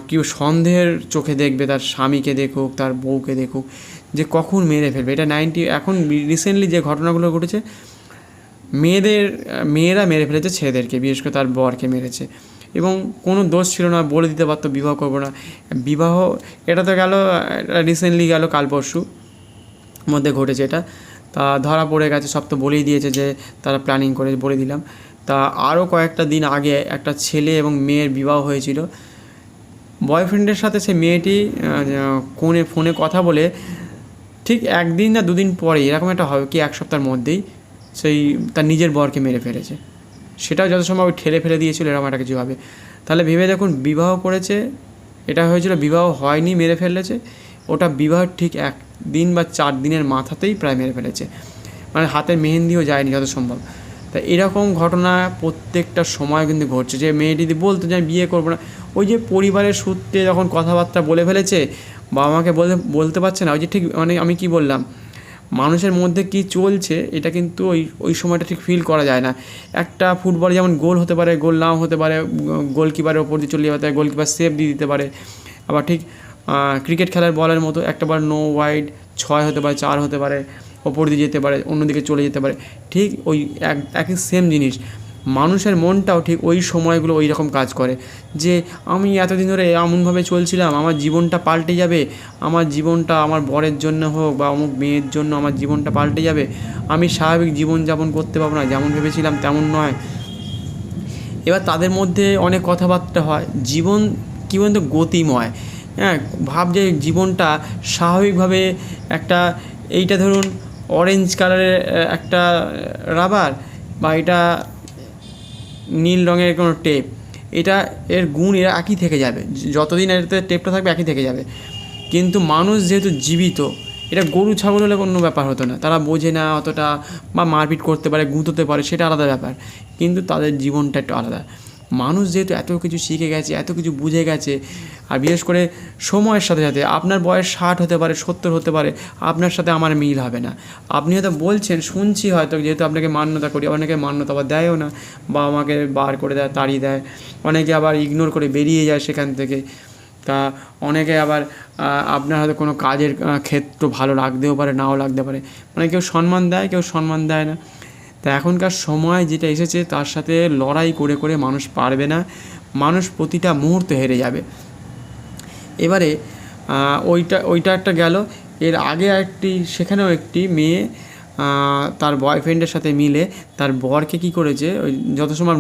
কেউ সন্দেহের চোখে দেখবে, তার স্বামীকে দেখুক, তার বউকে দেখুক, যে কখন মেরে ফেলবে। এটা এখন রিসেন্টলি যে ঘটনাগুলো ঘটেছে, মেয়েরা মেরে ফেলেছে ছেলেদেরকে, বিশেষ করে তার বরকে মেরেছে, এবং কোনো দোষ ছিল না, বলে দিতে পারতো বিবাহ করবো না। বিবাহ, এটা তো গেল রিসেন্টলি, গেল কাল পরশু মধ্যে ঘটেছে এটা, তা ধরা পড়ে গেছে, সব তো বলেই দিয়েছে যে তারা প্ল্যানিং করে, বলে দিলাম। তা আরও কয়েকটা দিন আগে একটা ছেলে এবং মেয়ের বিবাহ হয়েছিল। বয়ফ্রেন্ডের সাথে সে মেয়েটি ফোনে কথা বলে ঠিক 1 দিন না 2 দিন পরে, এরকম একটা হবে কি 1 সপ্তাহের মধ্যেই সেই তার নিজের বরকে মেরে ফেলেছে। সেটাও যত সম্ভব ঠেলে ফেলে দিয়েছিল, এরকম একটা কিছু হবে। তাহলে ভেবে দেখুন, বিবাহ করেছে, এটা হয়েছিল বিবাহ হয়নি, মেরে ফেলেছে, ওটা বিবাহ ঠিক 1 দিন বা 4 দিনের মাথাতেই প্রায় মেরে ফেলেছে, মানে হাতের মেহেন্দিও যায়নি যত সম্ভব। তা এরকম ঘটনা প্রত্যেকটা সময় কিন্তু ঘটছে, যে মেয়েটি যদি বলতো যে আমি বিয়ে করবো না, ওই যে পরিবারের সূত্রে যখন কথাবার্তা বলে ফেলেছে, বাবা মাকে বলতে পারছে না, ওই যে ঠিক মানে আমি কি বললাম, মানুষের মধ্যে কি চলছে এটা কিন্তু ওই সময়টা ঠিক ফিল করা যায় না। একটা ফুটবলে যেমন গোল হতে পারে, গোল নাও হতে পারে, গোলকিপারের ওপর দিয়ে চলে যেতে পারে, গোলকিপার সেভ দিয়ে দিতে পারে, আবার ঠিক ক্রিকেট খেলার বলের মতো একটা বার নো ওয়াইড, 6 হতে পারে, 4 হতে পারে, ওপর দিয়ে যেতে পারে, অন্যদিকে চলে যেতে পারে, ঠিক ওই একই সেম জিনিস। মানুষের মনটাও ঠিক ওই সময়গুলো ওই রকম কাজ করে, যে আমি এতদিন ধরে এমনভাবে চলছিলাম, আমার জীবনটা পাল্টে যাবে, আমার জীবনটা আমার বরের জন্য হোক বা অমুক মেয়ের জন্য আমার জীবনটা পাল্টে যাবে, আমি স্বাভাবিক জীবনযাপন করতে পারবো না, যেমন ভেবেছিলাম তেমন নয়। এবার তাদের মধ্যে অনেক কথাবার্তা হয়, জীবন কী বলতো গতিময়, হ্যাঁ, ভাবছে জীবনটা স্বাভাবিকভাবে একটা, এইটা ধরুন অরেঞ্জ কালারের একটা রাবার, বা এটা নীল রঙের কোনো টেপ, এটা এর গুণ এরা একই থেকে যাবে, যতদিন এটাতে টেপটা থাকবে একই থেকে যাবে। কিন্তু মানুষ যেহেতু জীবিত, এটা গরু ছাগল হলে কোনো ব্যাপার হতো না, তারা বোঝে না অতটা, বা মারপিট করতে পারে, গুঁতোতে পারে, সেটা আলাদা ব্যাপার, কিন্তু তাদের জীবনটা একটু আলাদা। মানুষ যেহেতু এত কিছু শিখে গেছে, এত কিছু বুঝে গেছে, আর বিশেষ করে সময়ের সাথে সাথে আপনার বয়স 60 হতে পারে, 70 হতে পারে, আপনার সাথে আমার মিল হবে না। আপনি হয়তো বলছেন, শুনছি হয়তো, যেহেতু আপনাকে মান্যতা করি, অনেকে মান্যতা আবার দেয়ও না, বা আমাকে বার করে দেয়, তাড়িয়ে দেয়, অনেকে আবার ইগনোর করে বেরিয়ে যায় সেখান থেকে। তা অনেকে আবার আপনার হয়তো কোনো কাজের ক্ষেত্র ভালো লাগতেও পারে, নাও লাগতে পারে, মানে কেউ সম্মান দেয়, কেউ সম্মান দেয় না। তা এখনকার সময় যেটা এসেছে, তার সাথে লড়াই করে করে মানুষ পারবে না, মানুষ প্রতিটা মুহূর্তে হেরে যাবে। এবারে ওইটা একটা গেল। এর আগে সেখানেও একটি মেয়ে তার বয়ফ্রেন্ডের সাথে মিলে তার বরকে কী করেছে, ওই যত সময়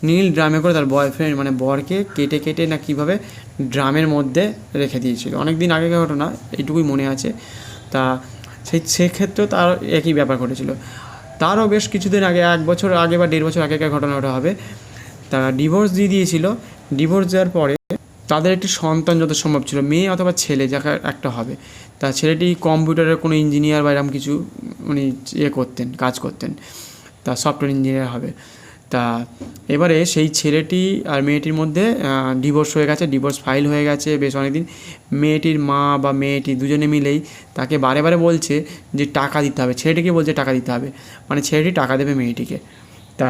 নীল ড্রামে করে তার বয়ফ্রেন্ড মানে বরকে কেটে কেটে না কীভাবে ড্রামের মধ্যে রেখে দিয়েছিল। অনেক দিন আগেকার ঘটনা, এইটুকুই মনে আছে। তা সেক্ষেত্রেও তার একই ব্যাপার ঘটেছিল। তারও বেশ কিছুদিন আগে, 1 বছর আগে বা 1.5 বছর আগেকার ঘটনাটা হবে। তা ডিভোর্স দিয়ে দিয়েছিল। ডিভোর্স দেওয়ার পরে তাদের একটি সন্তান যত সম্ভব ছিল, মেয়ে অথবা ছেলে, যাকে একটা হবে। তা ছেলেটি কম্পিউটারের কোনো ইঞ্জিনিয়ার বা এরকম কিছু উনি কাজ করতেন। তা সফটওয়্যার ইঞ্জিনিয়ার হবে। তা এবারে সেই ছেলেটি আর মেয়েটির মধ্যে ডিভোর্স হয়ে গেছে, ডিভোর্স ফাইল হয়ে গেছে বেশ অনেকদিন। মেয়েটির মা বা মেয়েটি দুজনে মিলেই তাকে বারে বারে বলছে যে টাকা দিতে হবে, ছেলেটিকে বলছে টাকা দিতে হবে, মানে ছেলেটি টাকা দেবে মেয়েটিকে। তা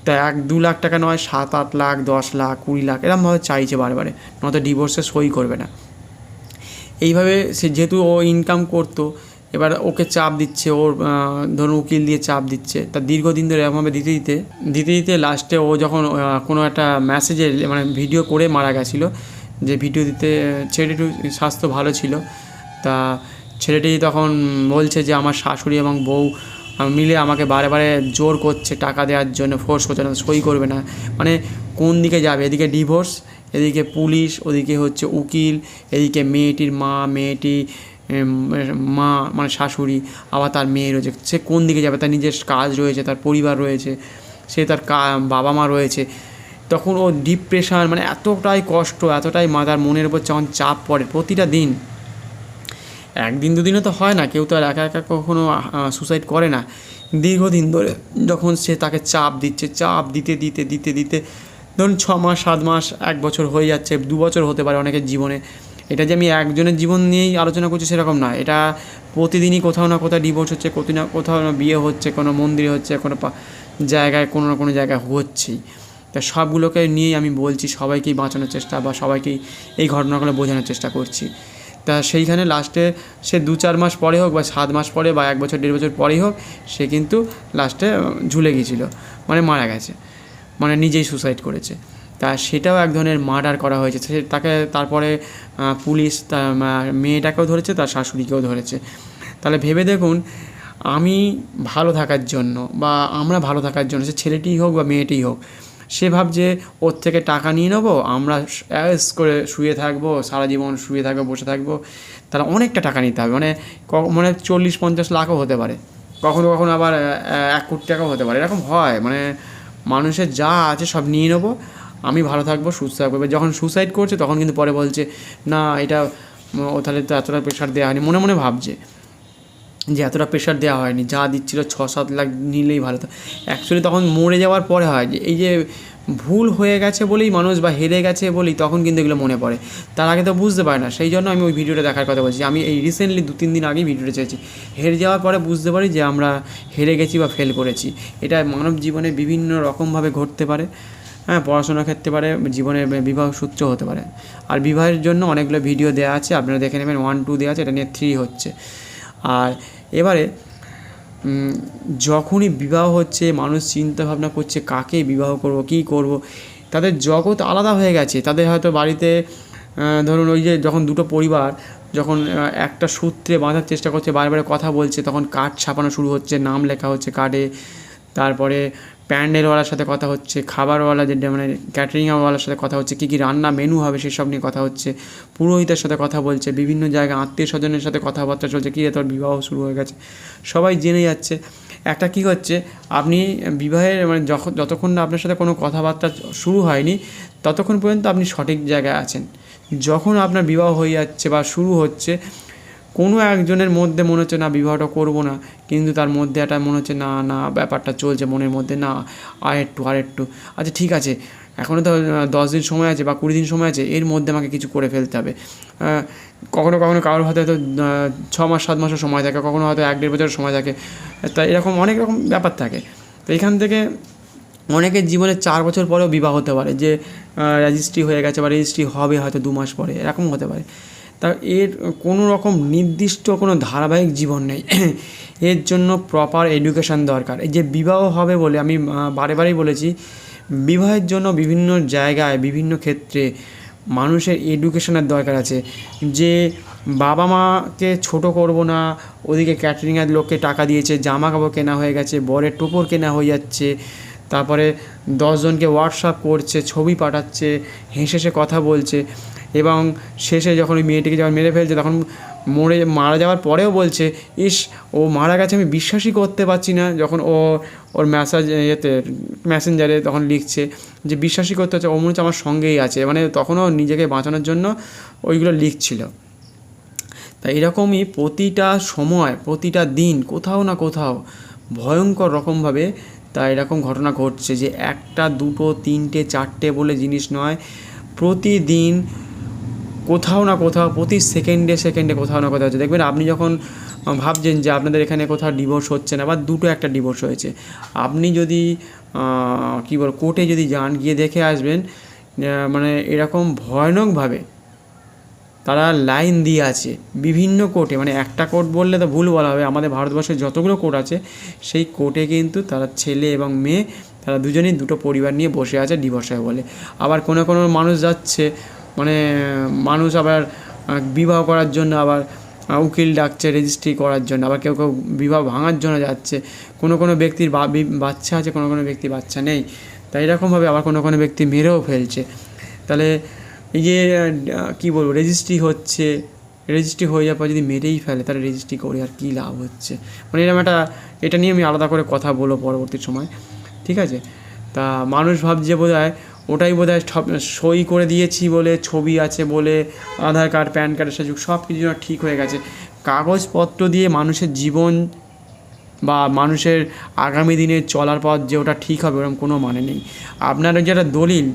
1-2 লাখ টাকা নয়, 7-8 লাখ, 10 লাখ, 20 লাখ এরকমভাবে চাইছে বারে, নয়তো ডিভোর্সে সই করবে না। এইভাবে সে যেহেতু ও ইনকাম করতো, এবার ওকে চাপ দিচ্ছে, ওর ধরুন উকিল দিয়ে চাপ দিচ্ছে। তা দীর্ঘদিন ধরে এরকমভাবে দিতে লাস্টে ও যখন কোনো একটা মেসেজে মানে ভিডিও করে মারা গেছিলো, যে ভিডিও দিতে ছেলেটির স্বাস্থ্য ভালো ছিল। তা ছেলেটি তখন বলছে যে আমার শাশুড়ি এবং বউ মিলে আমাকে বারে জোর করছে টাকা দেওয়ার জন্য, ফোর্স করছে না, সই করবে না। মানে কোন দিকে যাবে, এদিকে ডিভোর্স, এদিকে পুলিশ, ওদিকে হচ্ছে উকিল, এদিকে মেয়েটির মা মানে শাশুড়ি, আবার তার মেয়ে রয়েছে। সে কোন দিকে যাবে, তার নিজের কাজ রয়েছে, তার পরিবার রয়েছে, সে তার বাবা মা রয়েছে। তখন ও ডিপ্রেশন, মানে এতটাই কষ্ট, এতটাই মাথার মনের উপর যখন চাপ পড়ে প্রতিটা দিন, 1 দিন 2 দিনও তো হয় না, কেউ তো আর একা একা কখনো সুসাইড করে না। দীর্ঘদিন ধরে যখন সে তাকে চাপ দিচ্ছে, চাপ দিতে ধরুন 6 মাস, 7 মাস, 1 বছর হয়ে যাচ্ছে, 2 বছর হতে পারে অনেকের জীবনে। এটা যে আমি একজনের জীবন নিয়েই আলোচনা করছি সেরকম না, এটা প্রতিদিনই কোথাও না কোথাও ডিভোর্স হচ্ছে, কোথাও না বিয়ে হচ্ছে, কোনো মন্দিরে হচ্ছে, কোনো জায়গায় কোনো না কোনো জায়গায় হচ্ছেই। তা সবগুলোকে নিয়েই আমি বলছি, সবাইকেই বাঁচানোর চেষ্টা বা সবাইকেই এই ঘটনাগুলো বোঝানোর চেষ্টা করছি। তা সেইখানে লাস্টে সে 2-4 মাস পরে হোক বা 7 মাস পরে বা 1 বছর 1.5 বছর পরেই হোক, সে কিন্তু লাস্টে ঝুলে গিয়েছিল, মানে মারা গেছে, মানে নিজেই সুসাইড করেছে। তা সেটাও এক ধরনের মার্ডার করা হয়েছে। তাকে তারপরে পুলিশ তার মেয়েটাকেও ধরেছে, তার শাশুড়িকেও ধরেছে। তাহলে ভেবে দেখুন, আমি ভালো থাকার জন্য বা আমরা ভালো থাকার জন্য, সে ছেলেটিই হোক বা মেয়েটিই হোক, সে ভাবছে ওর থেকে টাকা নিয়ে নেবো, আমরা অ্যাশ করে শুয়ে থাকবো, সারা জীবন শুয়ে থাকবো, বসে থাকবো। তাহলে অনেকটা টাকা নিতে হবে, মানে 40-50 লাখও হতে পারে, কখনো কখনো আবার 1 কোটি টাকাও হতে পারে। এরকম হয়, মানে মানুষের যা আছে সব নিয়ে নেবো, আমি ভালো থাকবো, সুস্থ থাকবো। এবার যখন সুসাইড করছে তখন কিন্তু পরে বলছে না এটা ও তাহলে তো এতটা প্রেশার দেওয়া হয়নি, মনে ভাবছে যে এতটা প্রেশার দেওয়া হয়নি, যা দিচ্ছিলো 6-7 লাখ নিলেই ভালো হতো। অ্যাকচুয়ালি তখন মরে যাওয়ার পরে হয় যে এই যে ভুল হয়ে গেছে বলেই মানুষ, বা হেরে গেছে বলেই তখন কিন্তু এগুলো মনে পড়ে, তার আগে তো বুঝতে পারে না। সেই জন্য আমি ওই ভিডিওটা দেখার কথা বলছি। আমি এই রিসেন্টলি 2-3 দিন আগেই ভিডিওটা চেয়েছি। হেরে যাওয়ার পরে বুঝতে পারি যে আমরা হেরে গেছি বা ফেল করেছি। এটা মানব জীবনে বিভিন্ন রকমভাবে ঘটতে পারে। হ্যাঁ, পড়াশোনার ক্ষেত্রে পারে, জীবনের বিবাহ সূত্র হতে পারে। আর বিবাহের জন্য অনেকগুলো ভিডিও দেওয়া আছে, আপনারা দেখে নেবেন। 1-2 দেওয়া আছে, এটা নিয়ে 3 হচ্ছে। আর এবারে যখনই বিবাহ হচ্ছে, মানুষ চিন্তা ভাবনা করছে কাকে বিবাহ করব, কী করব। তাদের জগৎ আলাদা হয়ে গেছে। তাদের হয়তো বাড়িতে ধরুন ওই যে যখন দুটো পরিবার যখন একটা সূত্রে বাঁধার চেষ্টা করছে, বারে কথা বলছে, তখন কার্ড ছাপানো শুরু হচ্ছে, নাম লেখা হচ্ছে কার্ডে। তারপরে প্যান্ডেলওয়ালার সাথে কথা হচ্ছে, খাবারওয়ালা মানে ক্যাটারিংওয়ালার সাথে কথা হচ্ছে, কী রান্না মেনু হবে সেসব নিয়ে কথা হচ্ছে, পুরোহিতের সাথে কথা বলছে, বিভিন্ন জায়গায় আত্মীয় স্বজনের সাথে কথাবার্তা চলছে, কী রে তোর বিবাহ শুরু হয়ে গেছে, সবাই জেনে যাচ্ছে। একটা কী হচ্ছে, আপনি বিবাহের মানে যতক্ষণ না আপনার সাথে কোনো কথাবার্তা শুরু হয়নি, ততক্ষণ পর্যন্ত আপনি সঠিক জায়গায় আছেন। যখন আপনার বিবাহ হয়ে যাচ্ছে বা শুরু হচ্ছে, কোনো একজনের মধ্যে মনে হচ্ছে না বিবাহটা করবো না, কিন্তু তার মধ্যে একটা মনে হচ্ছে না ব্যাপারটা চলছে মনের মধ্যে, না আরেকটু আচ্ছা ঠিক আছে, এখনও তো 10 দিন সময় আছে বা 20 দিন সময় আছে, এর মধ্যে আমাকে কিছু করে ফেলতে হবে। কখনো কারোর হাতে হয়তো 6 মাস 7 মাসের সময় থাকে, কখনো হয়তো 1-1.5 বছরের সময় থাকে। তা এরকম অনেক রকম ব্যাপার থাকে। তো এখান থেকে অনেকের জীবনে 4 বছর পরেও বিবাহ হতে পারে, যে রেজিস্ট্রি হয়ে গেছে বা রেজিস্ট্রি হবে হয়তো 2 মাস পরে, এরকম হতে পারে। তা এর কোনো রকম নির্দিষ্ট কোনো ধারাবাহিক জীবন নেই। এর জন্য প্রপার এডুকেশান দরকার। এই যে বিবাহ হবে বলে আমি বারেই বলেছি, বিবাহের জন্য বিভিন্ন জায়গায় বিভিন্ন ক্ষেত্রে মানুষের এডুকেশনের দরকার আছে। যে বাবা মাকে ছোট করব না, ওদিকে ক্যাটারিংয়ের লোককে টাকা দিয়েছে, জামা কাপড় কেনা হয়ে গেছে, বরের টোপর কেনা হয়ে যাচ্ছে, তারপরে 10 জনকে হোয়াটসঅ্যাপ করছে, ছবি পাঠাচ্ছে, হেসে হেসে কথা বলছে, এবং শেষে যখন ওই মেয়েটিকে যখন মেরে ফেলছে তখন মারা যাওয়ার পরেও বলছে, ইস ও মারা গেছে আমি বিশ্বাসই করতে পারছি না। যখন ওর মেসেঞ্জারে তখন লিখছে যে বিশ্বাসই করতে হচ্ছে, ও মনে হচ্ছে আমার সঙ্গেই আছে, মানে তখনও নিজেকে বাঁচানোর জন্য ওইগুলো লিখছিল। তাই এরকমই প্রতিটা সময়, প্রতিটা দিন কোথাও না কোথাও ভয়ঙ্কর রকমভাবে তা এরকম ঘটনা ঘটছে, যে একটা, দুটো, তিনটে, চারটে বলে জিনিস নয়, প্রতিদিন কোথাও না কোথাও, প্রতি সেকেন্ডে সেকেন্ডে কোথাও না কোথাও হচ্ছে। দেখবেন আপনি যখন ভাবছেন যে আপনাদের এখানে কোথাও ডিভোর্স হচ্ছে না, বা দুটো একটা ডিভোর্স হয়েছে, আপনি যদি কোর্টে যদি যান, গিয়ে দেখে আসবেন মানে এরকম ভয়ানকভাবে তারা লাইন দিয়ে আছে বিভিন্ন কোর্টে। মানে একটা কোর্ট বললে তো ভুল বলা হবে, আমাদের ভারতবর্ষে যতগুলো কোর্ট আছে সেই কোর্টে কিন্তু তারা ছেলে এবং মেয়ে তারা দুজনেই দুটো পরিবার নিয়ে বসে আছে ডিভোর্স হবে বলে। আবার কোনো কোনো মানুষ যাচ্ছে, মানে মানুষ আবার বিবাহ করার জন্য আবার উকিল ডাকছে রেজিস্ট্রি করার জন্য, আবার কেউ কেউ বিবাহ ভাঙার জন্য যাচ্ছে। কোনো কোনো ব্যক্তির বাচ্চা আছে, কোনো কোনো ব্যক্তির বাচ্চা নেই, তাই এরকমভাবে আবার কোনো কোনো ব্যক্তি মেরেও ফেলছে। তাহলে এই যে রেজিস্ট্রি হচ্ছে, রেজিস্ট্রি হয়ে যাওয়ার পর যদি মেরেই ফেলে, তাহলে রেজিস্ট্রি করে আর কী লাভ হচ্ছে? মানে এরকম এটা নিয়ে আমি আলাদা করে কথা বলবো পরবর্তী সময়, ঠিক আছে? তা মানুষ ভাবছে বোধহয় ওটাই বোধহয় সই করে দিয়েছি বলে, ছবি আছে বলে, আধার কার্ড, প্যান কার্ডের সাথে সব কিছু ঠিক হয়ে গেছে। কাগজপত্র দিয়ে মানুষের জীবন বা মানুষের আগামী দিনে চলার পথ যে ওটা ঠিক হবে ওরকম কোনো মানে নেই। আপনার যেটা দলিল,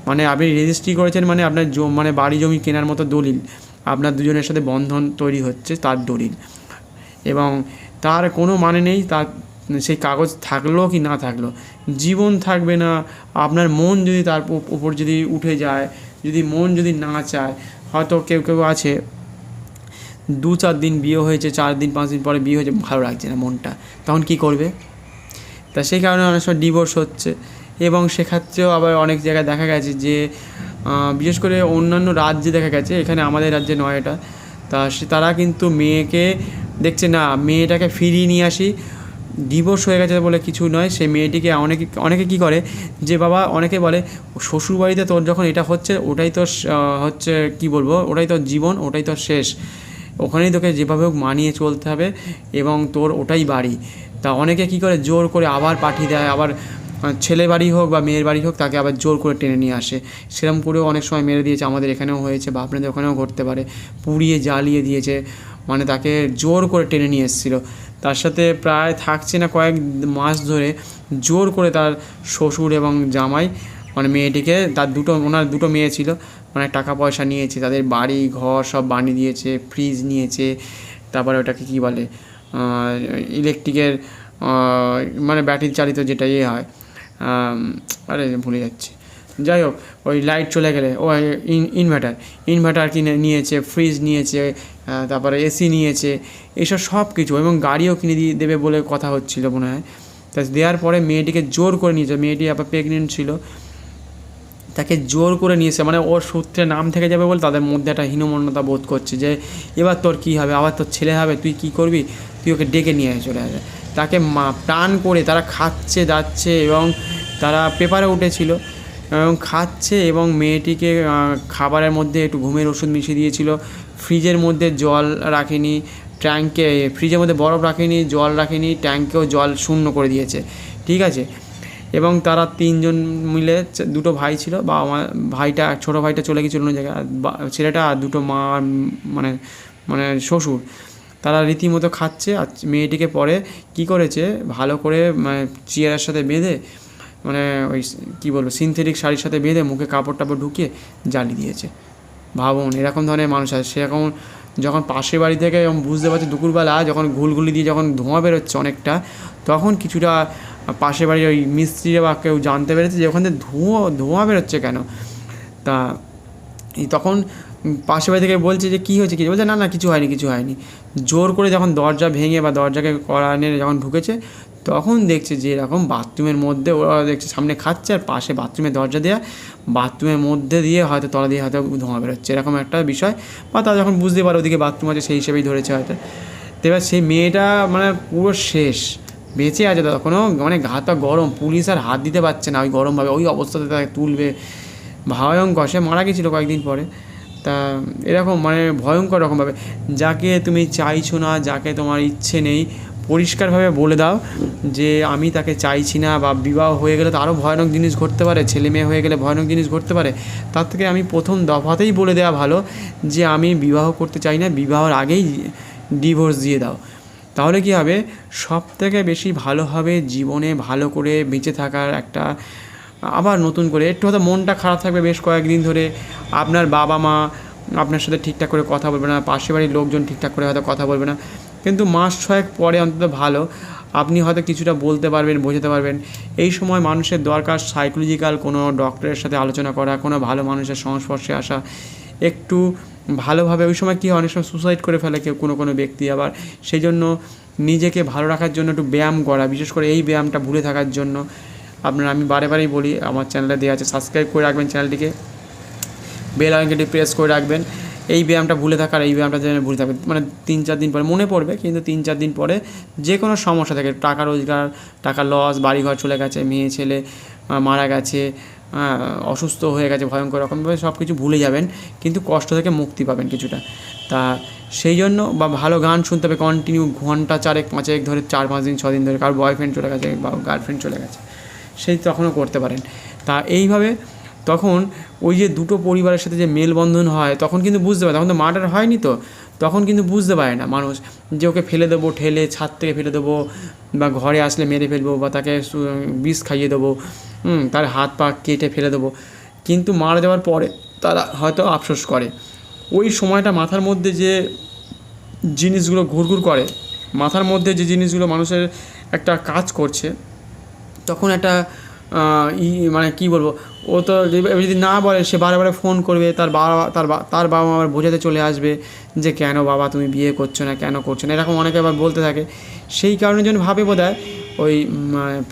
মানে আপনি রেজিস্ট্রি করেছেন, মানে আপনার মানে বাড়ি জমি কেনার মতো দলিল, আপনার দুজনের সাথে বন্ধন তৈরি হচ্ছে তার দলিল, এবং তার কোনো মানে নেই তার সেই কাগজ থাকলো কি না থাকলো, জীবন থাকবে না। আপনার মন যদি তার উপর যদি উঠে যায়, যদি মন যদি না চায়, হয়তো কেউ কেউ আছে 2-4 দিন বিয়ে হয়েছে, 4 দিন 5 দিন পরে বিয়ে হয়েছে, ভালো লাগছে না মনটা, তখন কি করবে? তা সেই কারণে অনেক সময় ডিভোর্স হচ্ছে। এবং সেক্ষেত্রেও আবার অনেক জায়গায় দেখা গেছে যে বিশেষ করে অন্যান্য রাজ্যে দেখা গেছে, এখানে আমাদের রাজ্যে নয় এটা, তারা কিন্তু মেয়েকে দেখছে না, মেয়েটাকে ফিরিয়ে নিয়ে আসি, ডিভোর্স হয়ে গেছে বলে কিছু নয়, সেই মেয়েটিকে অনেকে কী করে যে বাবা, অনেকে বলে শ্বশুরবাড়িতে তোর যখন এটা হচ্ছে, ওটাই তো হচ্ছে ওটাই তো জীবন, ওটাই তো শেষ, ওখানেই তোকে যেভাবে হোক মানিয়ে চলতে হবে, এবং তোর ওটাই বাড়ি। তা অনেকে কী করে জোর করে আবার পাঠিয়ে দেয়, আবার ছেলে বাড়ি হোক বা মেয়ের বাড়ি হোক, তাকে আবার জোর করে টেনে নিয়ে আসে। সেরকম করেও অনেক সময় মেরে দিয়েছে, আমাদের এখানেও হয়েছে বা আপনাদের ওখানেও ঘটতে পারে, পুড়িয়ে জ্বালিয়ে দিয়েছে, মানে তাকে জোর করে টেনে নিয়ে এসেছিলো, তার সাথে প্রায় থাকছে না কয়েক মাস ধরে, জোর করে তার শ্বশুর এবং জামাই, মানে মেয়েটিকে, ওনার দুটো মেয়ে ছিল, মানে টাকা পয়সা নিয়েছে, তাদের বাড়ি ঘর সব বানিয়ে দিয়েছে, ফ্রিজ নিয়েছে, তারপরে ওটাকে কী বলে ইলেকট্রিকের মানে ব্যাটারি চালিত যেটা হয়, ভুলে যাচ্ছি, যাই হোক ওই লাইট চলে গেলে ইনভার্টার কিনে নিয়েছে, ফ্রিজ নিয়েছে, তারপরে এসি নিয়েছে, এইসব সব কিছু, এবং গাড়িও কিনে দিয়ে দেবে বলে কথা হচ্ছিলো মনে হয়। তা দেওয়ার পরে মেয়েটিকে জোর করে নিয়েছে, মেয়েটি আবার প্রেগনেন্ট ছিল, তাকে জোর করে নিয়েছে, মানে ওর সূত্রে নাম থেকে যাবে বলে তাদের মধ্যে একটা হীনমন্যতা বোধ করছে যে এবার তোর কী হবে, আবার তোর ছেলে হবে, তুই কী করবি, তুই ওকে ডেকে নিয়ে চলে আসবে। তাকে প্রাণ করে তারা খাচ্ছে যাচ্ছে, এবং তারা পেপারে উঠেছিল এবং খাচ্ছে, এবং মেয়েটিকে খাবারের মধ্যে একটু ঘুমের ওষুধ মিশিয়ে দিয়েছিল, ফ্রিজের মধ্যে জল রাখেনি, ট্যাঙ্কে ফ্রিজের মধ্যে বরফ রাখেনি, জল রাখেনি, ট্যাঙ্কেও জল শূন্য করে দিয়েছে, ঠিক আছে? এবং তারা 3 জন মিলে, 2 ভাই ছিল, বা আমার ছোটো ভাইটা চলে গিয়েছিল অন্য জায়গায়, ছেলেটা আর 2 মা, মানে মানে শ্বশুর, তারা রীতিমতো খাচ্ছে। আর মেয়েটিকে পরে কী করেছে, ভালো করে মানে চেয়ারের সাথে বেঁধে, মানে ওই সিনথেটিক শাড়ির সাথে বেঁধে মুখে কাপড় টাপড় ঢুকিয়ে জ্বালিয়ে দিয়েছে। ভাবুন এরকম ধরনের মানুষ আছে। সেরকম যখন পাশের বাড়ি থেকে বুঝতে পারছে দুপুরবেলা যখন ঘুলঘুলি দিয়ে যখন ধোঁয়া বেরোচ্ছে অনেকটা, তখন কিছুটা পাশের বাড়ির ওই মিস্ত্রিরা বা কেউ জানতে পেরেছে যে ওখান থেকে ধোঁয়া বেরোচ্ছে কেন। তা তখন পাশের বাড়ি থেকে বলছে যে কী হয়েছে, বলছে না কিছু হয়নি। জোর করে যখন দরজা ভেঙে বা দরজাকে কড়া নিয়ে যখন ঢুকেছে, তখন দেখছে যে এরকম বাথরুমের মধ্যে ওরা দেখছে সামনে খাচ্ছে আর পাশে বাথরুমের দরজা দেওয়া, বাথরুমের মধ্যে দিয়ে হয়তো তলা দিয়ে হয়তো ধোঁয়া বেরোচ্ছে, এরকম একটা বিষয়। বা তারা যখন বুঝতে পারে ওদিকে বাথরুম আছে সেই হিসেবেই ধরেছে হয়তো। তো এবার সেই মেয়েটা মানে পুরো শেষ, বেঁচে আছে তখনও, মানে ঘাতক গরম, পুলিশ আর হাত দিতে পারছে না ওই গরমভাবে, ওই অবস্থাতে তাকে তুলবে, ভয়ঙ্কর। সে মারা গেছিলো কয়েকদিন পরে। তা এরকম মানে ভয়ঙ্কর রকমভাবে, যাকে তুমি চাইছো না, যাকে তোমার ইচ্ছে নেই, পরিষ্কারভাবে বলে দাও যে আমি তাকে চাইছি না। বা বিবাহ হয়ে গেলে তো আরও ভয়ানক জিনিস ঘটতে পারে, ছেলে মেয়ে হয়ে গেলে ভয়ানক জিনিস ঘটতে পারে। তার থেকে আমি প্রথম দফাতেই বলে দেওয়া ভালো যে আমি বিবাহ করতে চাই না, বিবাহর আগেই ডিভোর্স দিয়ে দাও। তাহলে কী হবে, সব থেকে বেশি ভালো হবে, জীবনে ভালো করে বেঁচে থাকার একটা, আবার নতুন করে একটু হয়তো মনটা খারাপ থাকবে বেশ কয়েকদিন ধরে, আপনার বাবা মা আপনার সাথে ঠিকঠাক করে কথা বলবে না, পাশের বাড়ির লোকজন ঠিকঠাক করে হয়তো কথা বলবে না, কিন্তু মাস ছয়েক পরে অন্তত ভালো আপনি হয়তো কিছুটা বলতে পারবেন, বোঝাতে পারবেন। এই সময় মানুষের দরকার সাইকোলজিক্যাল কোনো ডক্টরের সাথে আলোচনা করা, কোনো ভালো মানুষের সংস্পর্শে আসা, একটু ভালোভাবে। ওই সময় কী হয়, অনেক সময় সুসাইড করে ফেলে কেউ, কোনো ব্যক্তি। আবার সেই জন্য নিজেকে ভালো রাখার জন্য একটু ব্যায়াম করা, বিশেষ করে এই ব্যায়ামটা ভুলে থাকার জন্য আপনারা, আমি বারেবারেই বলি, আমার চ্যানেলে দেওয়া আছে, সাবস্ক্রাইব করে রাখবেন চ্যানেলটিকে, বেল আইকনটি প্রেস করে রাখবেন। এই ব্যায়ামটা ভুলে থাকার, এই ব্যায়ামটা যেন ভুলে থাকবেন, মানে 3-4 দিন পরে মনে পড়বে, কিন্তু 3-4 দিন পরে যে কোনো সমস্যা থাকে, টাকা রোজগার, টাকা লস, বাড়িঘর চলে গেছে, মেয়ে ছেলে মারা গেছে, অসুস্থ হয়ে গেছে ভয়ঙ্কর রকমভাবে, সব কিছু ভুলে যাবেন, কিন্তু কষ্ট থেকে মুক্তি পাবেন কিছুটা। তা সেই জন্য, বা ভালো গান শুনতে হবে কন্টিনিউ, ঘন্টা 4-5 ধরে, 4-5 দিন 6 দিন ধরে, কারোর বয়ফ্রেন্ড চলে গেছে বা গার্লফ্রেন্ড চলে গেছে, সেই তখনও করতে পারেন। তা এইভাবে তখন ওই যে দুটো পরিবারের সাথে যে মেলবন্ধন হয়, তখন কিন্তু বুঝতে পারে, তখন তো মার্ডার হয়নি, তো তখন কিন্তু বুঝতে পারে না মানুষ যে ওকে ফেলে দেবো, ঠেলে ছাদ থেকে ফেলে দেবো, বা ঘরে আসলে মেরে ফেলবো, বা তাকে বিষ খাইয়ে দেবো, তার হাত পা কেটে ফেলে দেবো। কিন্তু মারা যাওয়ার পরে তারা হয়তো আফসোস করে। ওই সময়টা মাথার মধ্যে যে জিনিসগুলো ঘুরঘুর করে, মাথার মধ্যে যে জিনিসগুলো মানুষের একটা কাজ করছে, তখন একটা মানে কী বলবো, ও তো যদি না বলে, সে বারে বারে ফোন করবে, তার বাবা মা আবার বোঝাতে চলে আসবে যে কেন বাবা তুমি বিয়ে করছো না, কেন করছো না, এরকম অনেকে আবার বলতে থাকে। সেই কারণের জন্য ভাবে বোধহয় ওই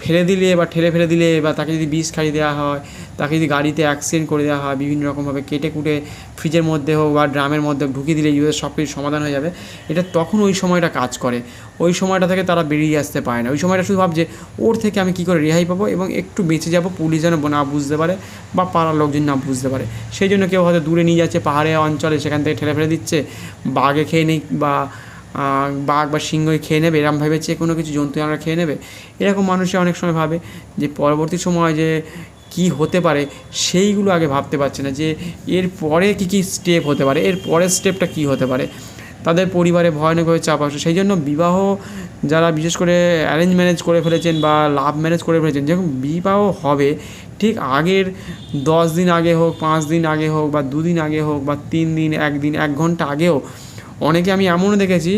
ফেলে দিলে বা ঠেলে ফেলে দিলে, বা তাকে যদি বিষ খাইয়ে দেওয়া হয়, তাকে যদি গাড়িতে অ্যাক্সিডেন্ট করে দেওয়া হয়, বিভিন্ন রকমভাবে কেটে কুটে ফ্রিজের মধ্যে হোক বা ড্রামের মধ্যে ঢুকিয়ে দিলে সব কিছু সমাধান হয়ে যাবে, এটা তখন ওই সময়টা কাজ করে। ওই সময়টা থেকে তারা বেরিয়ে আসতে পারে না। ওই সময়টা শুধু ভাবছে ওর থেকে আমি কী করে রেহাই পাবো এবং একটু বেঁচে যাবো, পুলিশ যেন না বুঝতে পারে বা পাড়ার লোকজন না বুঝতে পারে। সেই জন্য কেউ হয়তো দূরে নিয়ে যাচ্ছে পাহাড়ে অঞ্চলে, সেখান থেকে ঠেলে ফেলে দিচ্ছে, বাঘে খেয়ে নেই, বা বাঘ বা সিংহই খেয়ে নেবে, এরকম ভেবেছে কোনো কিছু জন্তু আমরা খেয়ে নেবে। এরকম মানুষে অনেক সময় ভাবে যে পরবর্তী সময় যে কী হতে পারে সেইগুলো আগে ভাবতে পারছে না, যে এর পরে কী স্টেপ হতে পারে, এর পরের স্টেপটা কী হতে পারে। তাদের পরিবারে ভয়ানকভাবে চাপ আসে। সেই জন্য বিবাহ যারা বিশেষ করে অ্যারেঞ্জ ম্যারেজ করে ফেলেছেন বা লাভ ম্যারেজ করে ফেলেছেন, যখন বিবাহ হবে ঠিক আগের 10 দিন আগে হোক, 5 দিন আগে হোক, বা 2 দিন আগে হোক, বা 3 দিন, 1 দিন, 1 ঘন্টা আগেও অনেকে আমি এমনও দেখেছি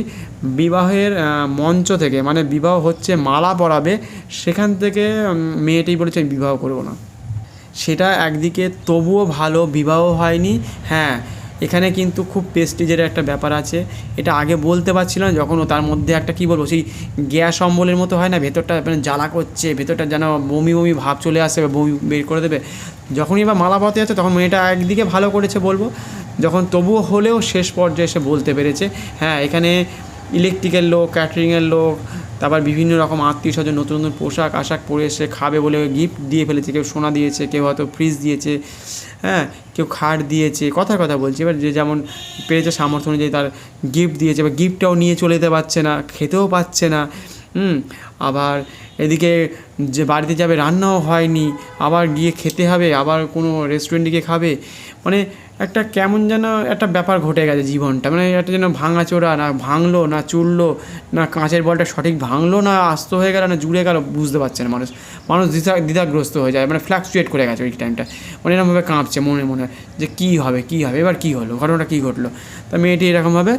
বিবাহের মঞ্চ থেকে, মানে বিবাহ হচ্ছে, মালা পরাবে, সেখান থেকে মেয়েটাই বলেছে আমি বিবাহ করবো না। সেটা একদিকে তবুও ভালো, বিবাহ হয়নি। হ্যাঁ, এখানে কিন্তু খুব প্রেস্টিজের একটা ব্যাপার আছে, এটা আগে বলতে পারছিল না, যখন ও তার মধ্যে একটা কী বলবো, সেই গ্যাস অম্বলের মতো হয় না, ভেতরটা মানে জ্বালা করছে, ভেতরটা যেন বমি বমি ভাব চলে আসে, বমি বের করে দেবে, যখনই এবার মালা পরাতে যাচ্ছে, তখন মেয়েটা একদিকে ভালো করেছে বলবো, যখন তবুও হলেও শেষ পর্যায়ে এসে বলতে পেরেছে। হ্যাঁ, এখানে ইলেকট্রিকের লোক, ক্যাটারিংয়ের লোক, তারপর বিভিন্ন রকম আত্মীয় স্বজন নতুন নতুন পোশাক আশাক পরে এসে খাবে বলে গিফট দিয়ে ফেলেছে, কেউ সোনা দিয়েছে, কেউ হয়তো ফ্রিজ দিয়েছে, হ্যাঁ, কেউ খাট দিয়েছে, কথা বলছি। এবার যে যেমন পেরেছে সামর্থ্য অনুযায়ী তার গিফট দিয়েছে, এবার গিফটটাও নিয়ে চলে যেতে পারছে না, খেতেও পাচ্ছে না। আবার এদিকে যে বাড়িতে যাবে রান্নাও হয়নি, আবার গিয়ে খেতে হবে, আবার কোনো রেস্টুরেন্টে গিয়ে খাবে, মানে একটা কেমন যেন একটা ব্যাপার ঘটে গেছে জীবনটা, মানে একটা যেন ভাঙাচোরা, না ভাঙলো না চুরলো, না কাঁচের বলটা সঠিক ভাঙলো না আস্ত হয়ে গেল, না জুড়ে গেল, বুঝতে পারছে না মানুষ দ্বিধাগ্রস্ত হয়ে যায়, মানে ফ্ল্যাকচুয়েট করে গেছে ওই টাইমটা, মানে এরকমভাবে কাঁপছে মনে যে কী হবে এবার কী হলো, ঘটনাটা কী ঘটলো। তা মেয়েটি এরকমভাবে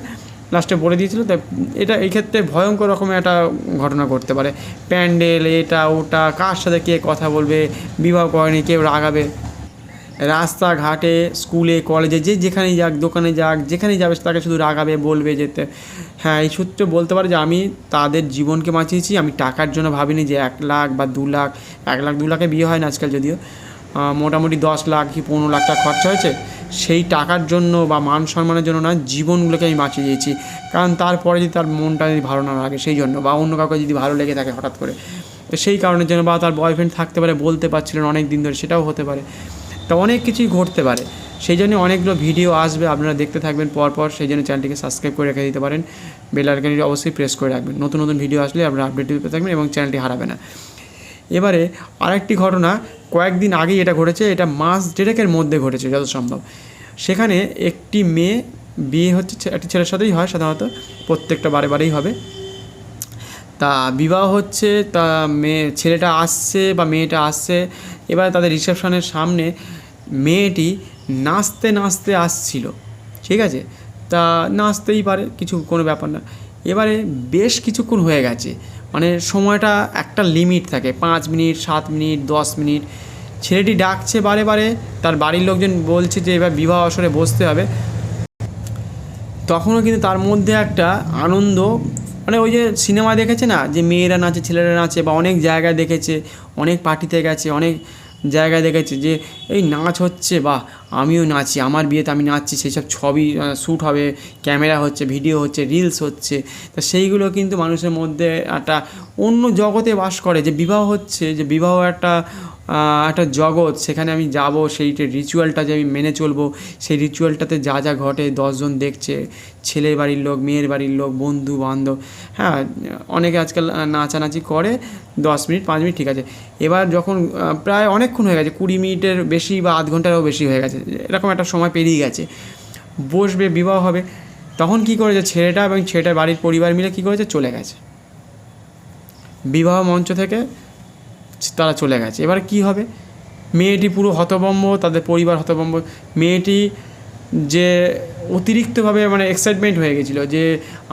লাস্টে বলে দিয়েছিল। তা এটা এই ক্ষেত্রে ভয়ঙ্কর রকমের একটা ঘটনা ঘটতে পারে, প্যান্ডেল, এটা ওটা, কার সাথে কে কথা বলবে, বিবাহ করেনি কেউ রাগাবে, রাস্তাঘাটে, স্কুলে, কলেজে, যেখানেই যাক, দোকানে যাক, যেখানেই যাবে তাকে শুধু রাগাবে, বলবে যেতে। হ্যাঁ, এই সূত্রে বলতে পারে যে আমি তাদের জীবনকে বাঁচিয়েছি। আমি টাকার জন্য ভাবিনি যে 1 লাখ বা 2 লাখ, 1 লাখ 2 লাখে বিয়ে হয় না আজকাল, যদিও মোটামুটি 10 লাখ কি 15 লাখ টাকা খরচা হয়েছে। সেই টাকার জন্য বা মান সম্মানের জন্য না, জীবনগুলোকে আমি বাঁচিয়ে দিয়েছি। কারণ তারপরে যদি তার মনটা যদি ভালো না লাগে সেই জন্য, বা অন্য কাউকে যদি ভালো লেগে থাকে হঠাৎ করে, তো সেই কারণের জন্য, বা তার বয়ফ্রেন্ড থাকতে পারে, বলতে পারছিলেন অনেক দিন ধরে, সেটাও হতে পারে। তো অনেক কিছুই ঘটতে পারে। সেই জন্য অনেকগুলো ভিডিও আসবে, আপনারা দেখতে থাকবেন পরপর। সেই জন্য চ্যানেলটিকে সাবস্ক্রাইব করে রেখে দিতে পারেন, বেল আইকনটি অবশ্যই প্রেস করে রাখবেন। নতুন নতুন ভিডিও আসলে আপনারা আপডেট পেতে থাকবেন এবং চ্যানেলটি হারাবে না। এবারে আরেকটি ঘটনা কয়েকদিন আগেই এটা ঘটেছে, এটা মাস দেড়েকের মধ্যে ঘটেছে যত সম্ভব। সেখানে একটি মেয়ে বিয়ে হচ্ছে, একটি ছেলের সাথেই হয় সাধারণত, প্রত্যেকটা বারেই হবে। তা বিবাহ হচ্ছে, তা ছেলেটা আসছে বা মেয়েটা আসছে। এবার তাদের রিসেপশনের সামনে মেয়েটি নাচতে নাচতে আসছিল, ঠিক আছে। তা নাচতেই পারে, কোনো ব্যাপার না। এবারে বেশ কিছুক্ষণ হয়ে গেছে, মানে সময়টা একটা লিমিট থাকে, 5 মিনিট, 7 মিনিট, 10 মিনিট। ছেলেটি ডাকছে বারে বারে, তার বাড়ির লোকজন বলছে যে এবার বিবাহ আসরে বসতে হবে। তখনও কিন্তু তার মধ্যে একটা আনন্দ, মানে ওই যে সিনেমা দেখেছে না, যে মেয়েরা নাচে, ছেলেরা নাচে, বা অনেক জায়গায় দেখেছে, অনেক পার্টিতে গেছে, অনেক জায়গায় দেখেছে যে এই নাচ হচ্ছে, বা আমিও নাচি, আমার বিয়েতে আমি নাচছি, সেই সব ছবি শ্যুট হবে, ক্যামেরা হচ্ছে, ভিডিও হচ্ছে, রিলস হচ্ছে। তা সেইগুলো কিন্তু মানুষের মধ্যে একটা অন্য জগতে বাস করে, যে বিবাহ হচ্ছে, যে বিবাহ একটা জগৎ, সেখানে আমি যাব, সেইটা রিচুয়ালটা যে আমি মেনে চলবো, সেই রিচুয়ালটাতে যা যা ঘটে 10 জন দেখছে, ছেলের বাড়ির লোক, মেয়ের বাড়ির লোক, বন্ধু বান্ধব। হ্যাঁ, অনেকে আজকাল নাচানাচি করে 10 মিনিট, 5 মিনিট, ঠিক আছে। এবার যখন প্রায় অনেকক্ষণ হয়ে গেছে, 20 মিনিটের বেশি বা আধ ঘন্টারও বেশি হয়ে গেছে, এরকম একটা সময় পেরিয়ে গেছে, বসবে, বিবাহ হবে। তখন কী করেছে ছেলেটা এবং ছেলেটার বাড়ির পরিবার মিলে কী করেছে, চলে গেছে বিবাহ মঞ্চ থেকে, তারা চলে গেছে। এবার কি হবে, মেয়েটি পুরো হতভম্ব, তাদের পরিবার হতভম্ব। মেয়েটি যে অতিরিক্তভাবে মানে এক্সাইটমেন্ট হয়ে গেছিলো যে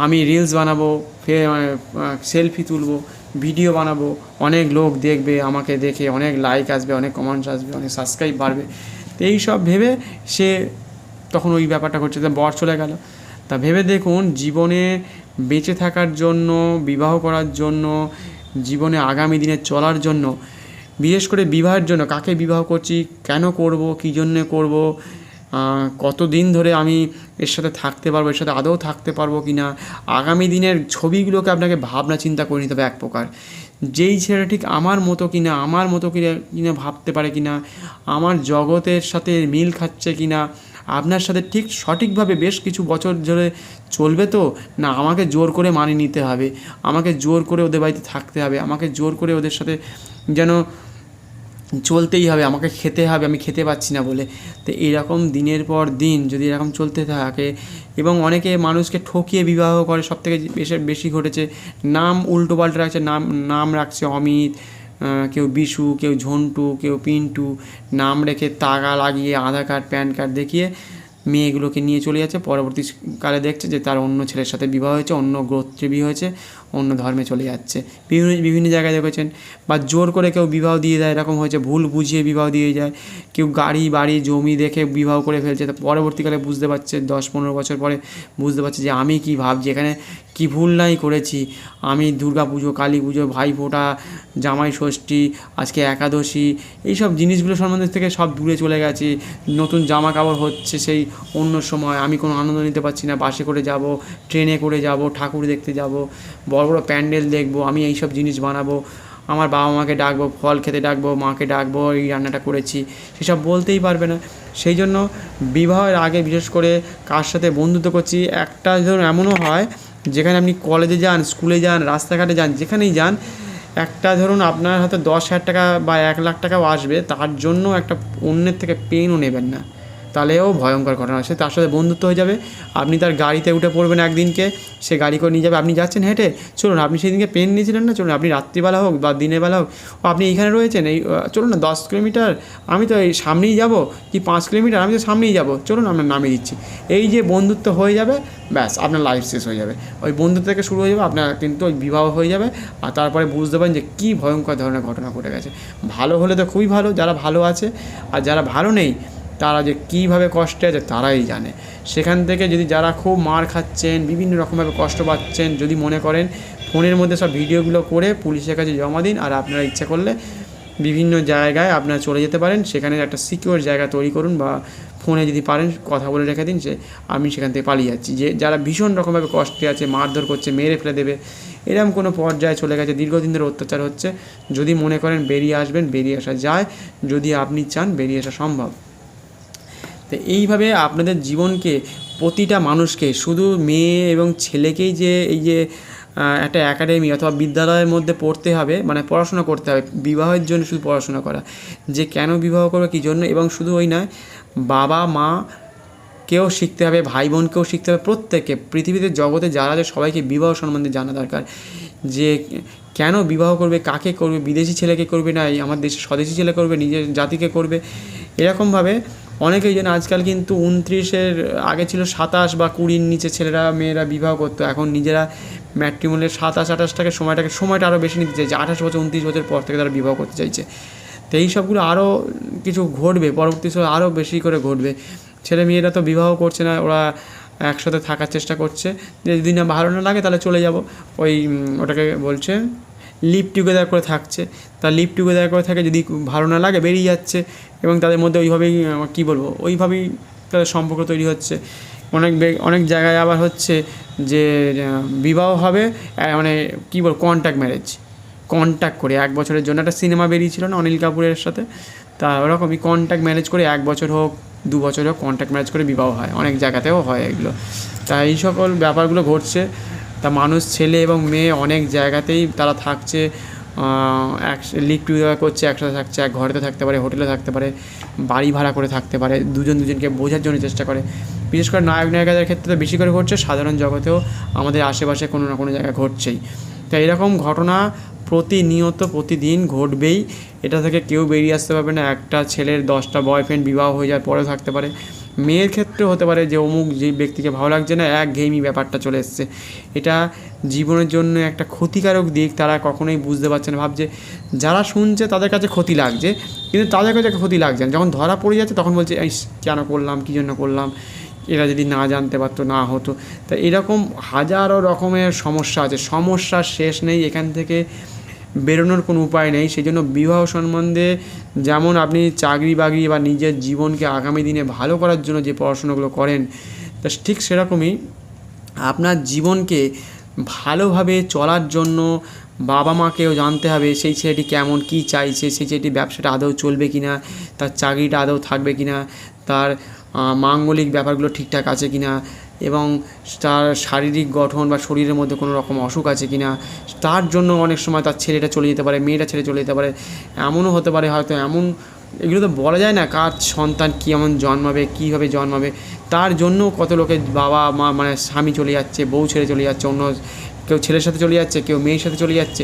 আমি রিলস বানাবো, সেলফি তুলবো, ভিডিও বানাবো, অনেক লোক দেখবে, আমাকে দেখে অনেক লাইক আসবে, অনেক কমেন্টস আসবে, অনেক সাবস্ক্রাইব বাড়বে। তো এই সব ভেবে সে তখন ওই ব্যাপারটা করছে, বর চলে গেল। তা ভেবে দেখুন, জীবনে বেঁচে থাকার জন্য, বিবাহ করার জন্য, জীবনে আগামী দিনে চলার জন্য, বিশেষ করে বিবাহের জন্য, কাকে বিবাহ করছি, কেন করব, কী জন্যে করব, কত দিন ধরে আমি এর সাথে থাকতে পারবো, এর সাথে আদৌ থাকতে পারবো কি না, আগামী দিনের ছবিগুলোকে আপনাকে ভাবনা চিন্তা করে নিতে হবে এক প্রকার। যেই ছেলে ঠিক আমার মতো কিনা, আমার মতো কিনা ভাবতে পারে কিনা, আমার জগতের সাথে মিল খাচ্ছে কিনা, আপনার সাথে ঠিক সঠিকভাবে বেশ কিছু বছর ধরে চলবে, তো না আমাকে জোর করে মানিয়ে নিতে হবে, আমাকে জোর করে ওদের বাড়িতে থাকতে হবে, আমাকে জোর করে ওদের সাথে যেন চলতেই হবে, আমাকে খেতে হবে, আমি খেতে পাচ্ছি না বলে। তো এরকম দিনের পর দিন যদি এরকম চলতে থাকে, এবং অনেকে মানুষকে ঠকিয়ে বিবাহ করে, সবথেকে বেশি ঘটেছে। নাম উল্টো পাল্টা রাখছে, নাম রাখছে অমিত, কেউ বিশু, কেউ ঝন্টু, কেউ পিন্টু, নাম রেখে তাগা লাগিয়ে আধার কার্ড, প্যান কার্ড দেখিয়ে মেয়েগুলোকে নিয়ে চলে যাচ্ছে। পরবর্তীকালে দেখছে যে তার অন্য ছেলের সাথে বিবাহ হয়েছে, অন্য গোত্রে বিয়ে হয়েছে, অন্য ধর্মে চলে যাচ্ছে। বিভিন্ন জায়গায় দেখেছেন। বা জোর করে কেউ বিবাহ দিয়ে দেয়, এরকম হয়েছে, ভুল বুঝিয়ে বিবাহ দিয়ে যায়। কেউ গাড়ি বাড়ি জমি দেখে বিবাহ করে ফেলছে, তা পরবর্তীকালে বুঝতে পারছে, 10-15 বছর পরে বুঝতে পারছে যে আমি কী ভাবছি, এখানে কী ভুল নাই করেছি। আমি দুর্গা পুজো, কালী পুজো, ভাইফোঁটা, জামাই ষষ্ঠী, আজকে একাদশী, এইসব জিনিসগুলো সম্বন্ধে থেকে সব দূরে চলে গেছি। নতুন জামা কাপড় হচ্ছে সেই অন্য সময়, আমি কোনো আনন্দ নিতে পারছি না। বাসে করে যাব, ট্রেনে করে যাব, ঠাকুর দেখতে যাব, বড় বড় প্যান্ডেল দেখবো, আমি এইসব জিনিস বানাবো, আমার বাবা মাকে ডাকবো, ফল খেতে ডাকবো, মাকে ডাকবো, এই রান্নাটা করেছি, সেসব বলতেই পারবে না। সেই জন্য বিবাহের আগে বিশেষ করে কার সাথে বন্ধুত্ব করছি, একটা ধরুন এমনও হয় যেখানে আপনি কলেজে যান, স্কুলে যান, রাস্তাঘাটে যান, যেখানেই যান, একটা ধরুন আপনার হাতে 10,000 টাকা বা 1 লাখ টাকাও আসবে, তার জন্য একটা অন্যের থেকে পেনও নেবেন না, তাহলেও ভয়ঙ্কর ঘটনা। সে তার সাথে বন্ধুত্ব হয়ে যাবে, আপনি তার গাড়িতে উঠে পড়বেন একদিনকে, সে গাড়ি করে নিয়ে যাবে, আপনি যাচ্ছেন হেঁটে, চলুন, আপনি সেদিনকে পেন নিয়েছিলেন না, চলুন, আপনি রাত্রিবেলা হোক বা দিনের বেলা হোক, ও আপনি এইখানে রয়েছেন, এই চলুন না 10 কিলোমিটার, আমি তো এই সামনেই যাব, কি 5 কিলোমিটার, আমি তো সামনেই যাব, চলুন আমরা নামিয়ে দিচ্ছি। এই যে বন্ধুত্ব হয়ে যাবে, ব্যাস আপনার লাইফ শেষ হয়ে যাবে। ওই বন্ধুত্ব থেকে শুরু হয়ে যাবে, আপনার কিন্তু ওই বিবাহ হয়ে যাবে, আর তারপরে বুঝতে পারেন যে কী ভয়ঙ্কর ধরনের ঘটনা ঘটে গেছে। ভালো হলে তো খুবই ভালো, যারা ভালো আছে, আর যারা ভালো নেই তারা যে কীভাবে কষ্টে আছে তারাই জানে। সেখান থেকে যদি যারা খুব মার খাচ্ছেন, বিভিন্ন রকমভাবে কষ্ট পাচ্ছেন, যদি মনে করেন ফোনের মধ্যে সব ভিডিওগুলো করে পুলিশের কাছে জমা দিন, আর আপনারা ইচ্ছা করলে বিভিন্ন জায়গায় আপনারা চলে যেতে পারেন, সেখানে একটা সিকিউর জায়গা তৈরি করুন, বা ফোনে যদি পারেন কথা বলে রেখে দিন যে আমি সেখান থেকে পালিয়ে যাচ্ছি। যে যারা ভীষণ রকমভাবে কষ্টে আছে, মারধর করছে, মেরে ফেলে দেবে, এরকম কোনো পর্যায়ে চলে গেছে, দীর্ঘদিন ধরে অত্যাচার হচ্ছে, যদি মনে করেন বেরিয়ে আসবেন, বেরিয়ে আসা যায়, যদি আপনি চান বেরিয়ে আসা সম্ভব। তো এইভাবে আপনাদের জীবনকে, প্রতিটা মানুষকে, শুধু মেয়ে এবং ছেলেকেই যে এই যে একটা একাডেমি অথবা বিদ্যালয়ের মধ্যে পড়তে হবে, মানে পড়াশোনা করতে হবে বিবাহের জন্য, শুধু পড়াশোনা করা, যে কেন বিবাহ করবে, কী জন্য, এবং শুধু ওই নয়, বাবা মা কেও শিখতে হবে, ভাই বোনকেও শিখতে হবে, প্রত্যেককে, পৃথিবীতে জগতে যারা আছে সবাইকে বিবাহ সম্বন্ধে জানা দরকার, যে কেন বিবাহ করবে, কাকে করবে, বিদেশি ছেলেকে করবে না আমার দেশের স্বদেশি ছেলে করবে, নিজের জাতিকে করবে, এরকমভাবে অনেকেই যেন আজকাল কিন্তু 29-এর আগে ছিল 27 বা 20-র নিচে ছেলেরা মেয়েরা বিবাহ করতো, এখন নিজেরা ম্যাট্রিমোনিয়াল 27-28টাকে সময়টা আরও বেশি নিতে চাইছে, 28 বছর 29 বছর পর থেকে তারা বিবাহ করতে চাইছে। তো এই সবগুলো আরও কিছু ঘটবে, পরবর্তী সময় আরও বেশি করে ঘটবে। ছেলে মেয়েরা তো বিবাহ করছে না, ওরা একসাথে থাকার চেষ্টা করছে, যে যদি না ভালো না লাগে তাহলে চলে যাব, ওই ওটাকে বলছে লিভ টুগেদার করে থাকছে। তা লিভ টুগেদার করে থাকে, যদি ভালো না লাগে বেরিয়ে যাচ্ছে, এবং তাদের মধ্যে ওইভাবেই কী বলবো, ওইভাবেই তাদের সম্পর্ক তৈরি হচ্ছে। অনেক জায়গায় আবার হচ্ছে যে বিবাহ হবে মানে কী বল, কন্ট্যাক্ট করে 1 বছরের জন্য, একটা সিনেমা বেরিয়েছিল না অনিল কাপুরের সাথে, তা ওরকমই কন্ট্যাক্ট ম্যারেজ করে 1 বছর হোক 2 বছর হোক কন্ট্যাক্ট ম্যারেজ করে বিবাহ হয়, অনেক জায়গাতেও হয় এগুলো। তা এই সকল ব্যাপারগুলো ঘটছে। তা মানুষ, ছেলে এবং মেয়ে অনেক জায়গাতেই তারা থাকছে, লিভ টুগেদার করছে, একসাথে থাকছে, এক ঘরেতে থাকতে পারে, হোটেলে থাকতে পারে, বাড়ি ভাড়া করে থাকতে পারে, দুজনকে বোঝার জন্য চেষ্টা করে। বিশেষ করে নায়ক নায়িকাদের ক্ষেত্রে তো বেশি করে ঘটছে, সাধারণ জগতেও আমাদের আশেপাশে কোনো না কোনো জায়গায় ঘটছেই। তাই এরকম ঘটনা প্রতিনিয়ত প্রতিদিন ঘটবেই, এটা থেকে কেউ বেরিয়ে আসতে পারবে না। একটা ছেলের 10টা বয়ফ্রেন্ড বিবাহ হয়ে যাওয়ার পরেও থাকতে পারে। মেয়ের ক্ষেত্রেও হতে পারে যে অমুক যে ব্যক্তিকে ভালো লাগছে না, একঘেয়েমি ব্যাপারটা চলে এসছে। এটা জীবনের জন্য একটা ক্ষতিকারক দিক, তারা কখনোই বুঝতে পারছে না, ভাবছে যারা শুনছে তাদের কাছে ক্ষতি লাগছে, কিন্তু তাদের কাছে ক্ষতি লাগছে না, যখন ধরা পড়ে যাচ্ছে তখন বলছে এই কেন করলাম, কী জন্য করলাম, এরা যদি না জানতে পারতো, না হতো। তা এরকম হাজারো রকমের সমস্যা আছে, সমস্যার শেষ নেই, এখান থেকে বেরোনোর কোনো উপায় নেই। সেই জন্য বিবাহ সম্বন্ধে যেমন আপনি চাকরি বাকরি বা নিজের জীবনকে আগামী দিনে ভালো করার জন্য যে পড়াশোনাগুলো করেন, তা ঠিক সেরকমই আপনার জীবনকে ভালোভাবে চলার জন্য বাবা মাকেও জানতে হবে সেই ছেলেটি কেমন, কী চাইছে, সেই ছেলেটি ব্যবসাটা আদৌ চলবে কি না, তার চাকরিটা আদৌ থাকবে কি না, তার মাঙ্গলিক ব্যাপারগুলো ঠিকঠাক আছে কি না, এবং তার শারীরিক গঠন বা শরীরের মধ্যে কোনো রকম অসুখ আছে কি না। তার জন্য অনেক সময় তার ছেলেটা চলে যেতে পারে, মেয়েটা ছেড়ে চলে যেতে পারে, এমনও হতে পারে হয়তো এগুলো তো বলা যায় না কার সন্তান কেমন জন্মাবে, কীভাবে জন্মাবে। তার জন্য কত লোকের বাবা মা মানে স্বামী চলে যাচ্ছে, বউ ছেড়ে চলে যাচ্ছে, অন্য কেউ ছেলের সাথে চলে যাচ্ছে, কেউ মেয়ের সাথে চলে যাচ্ছে।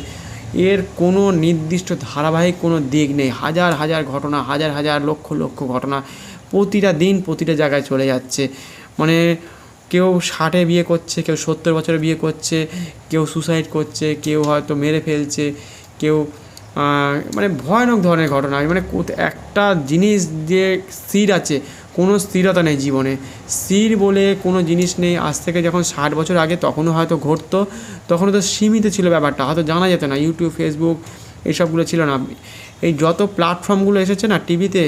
এর কোনো নির্দিষ্ট ধারাবাহিক কোনো দিক নেই, হাজার হাজার ঘটনা, হাজার হাজার লক্ষ লক্ষ ঘটনা প্রতিটা দিন প্রতিটা জায়গায় চলে যাচ্ছে। মানে কেউ 60-এ বিয়ে করছে, কেউ 70 বছরে বিয়ে করছে, কেউ সুসাইড করছে, কেউ হয়তো মেরে ফেলছে, কেউ মানে ভয়ানক ধরনের ঘটনা। মানে একটা জিনিস যে স্থির আছে, কোনো স্থিরতা নেই জীবনে, স্থির বলে কোনো জিনিস নেই। আজ থেকে যখন 60 বছর আগে তখনও হয়তো ঘটতো, তখনও তো সীমিত ছিল ব্যাপারটা, হয়তো জানা যেত না, ইউটিউব ফেসবুক এইসবগুলো ছিল না। এই যত প্ল্যাটফর্মগুলো এসেছে না টিভিতে,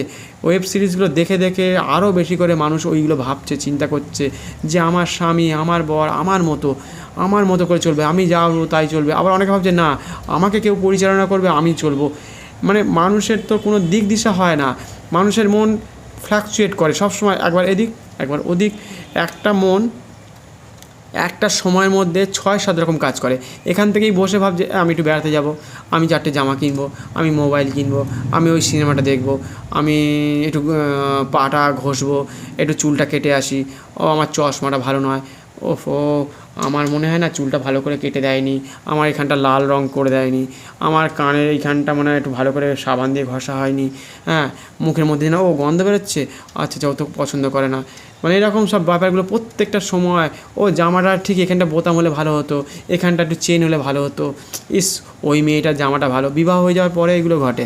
ওয়েব সিরিজগুলো দেখে দেখে আরও বেশি করে মানুষ ওইগুলো ভাবছে, চিন্তা করছে যে আমার স্বামী, আমার বর আমার মতো করে চলবে, আমি যা তাই চলবে। আবার অনেকে ভাবছে না, আমাকে কেউ পরিচালনা করবে, আমি চলবো। মানে মানুষের তো কোনো দিক দিশা হয় না, মানুষের মন ফ্ল্যাকচুয়েট করে সবসময়, একবার এদিক একবার ওদিক। একটা মন একটা সময়ের মধ্যে 6-7 রকম কাজ করে। এখান থেকেই বসে ভাবছে আমি একটু বেড়াতে যাব, আমি 4টে জামা কিনবো, আমি মোবাইল কিনবো, আমি ওই সিনেমাটা দেখবো, আমি একটু পাটা ঘষবো, একটু চুলটা কেটে আসি, ও আমার চশমাটা ভালো নয়, ও আমার মনে হয় না চুলটা ভালো করে কেটে দেয়নি, আমার এখানটা লাল রং করে দেয়নি, আমার কানের এইখানটা মনে হয় একটু ভালো করে সাবান দিয়ে ঘষা হয়নি, হ্যাঁ মুখের মধ্যে না ও গন্ধ বেরোচ্ছে, আচ্ছা ও তো পছন্দ করে না। মানে এরকম সব ব্যাপারগুলো প্রত্যেকটা সময়, ও জামাটা ঠিক এখানটা বোতাম হলে ভালো হতো, এখানটা একটু চেন হলে ভালো হতো, ওই মেয়েটার জামাটা ভালো। বিবাহ হয়ে যাওয়ার পরে এগুলো ঘটে,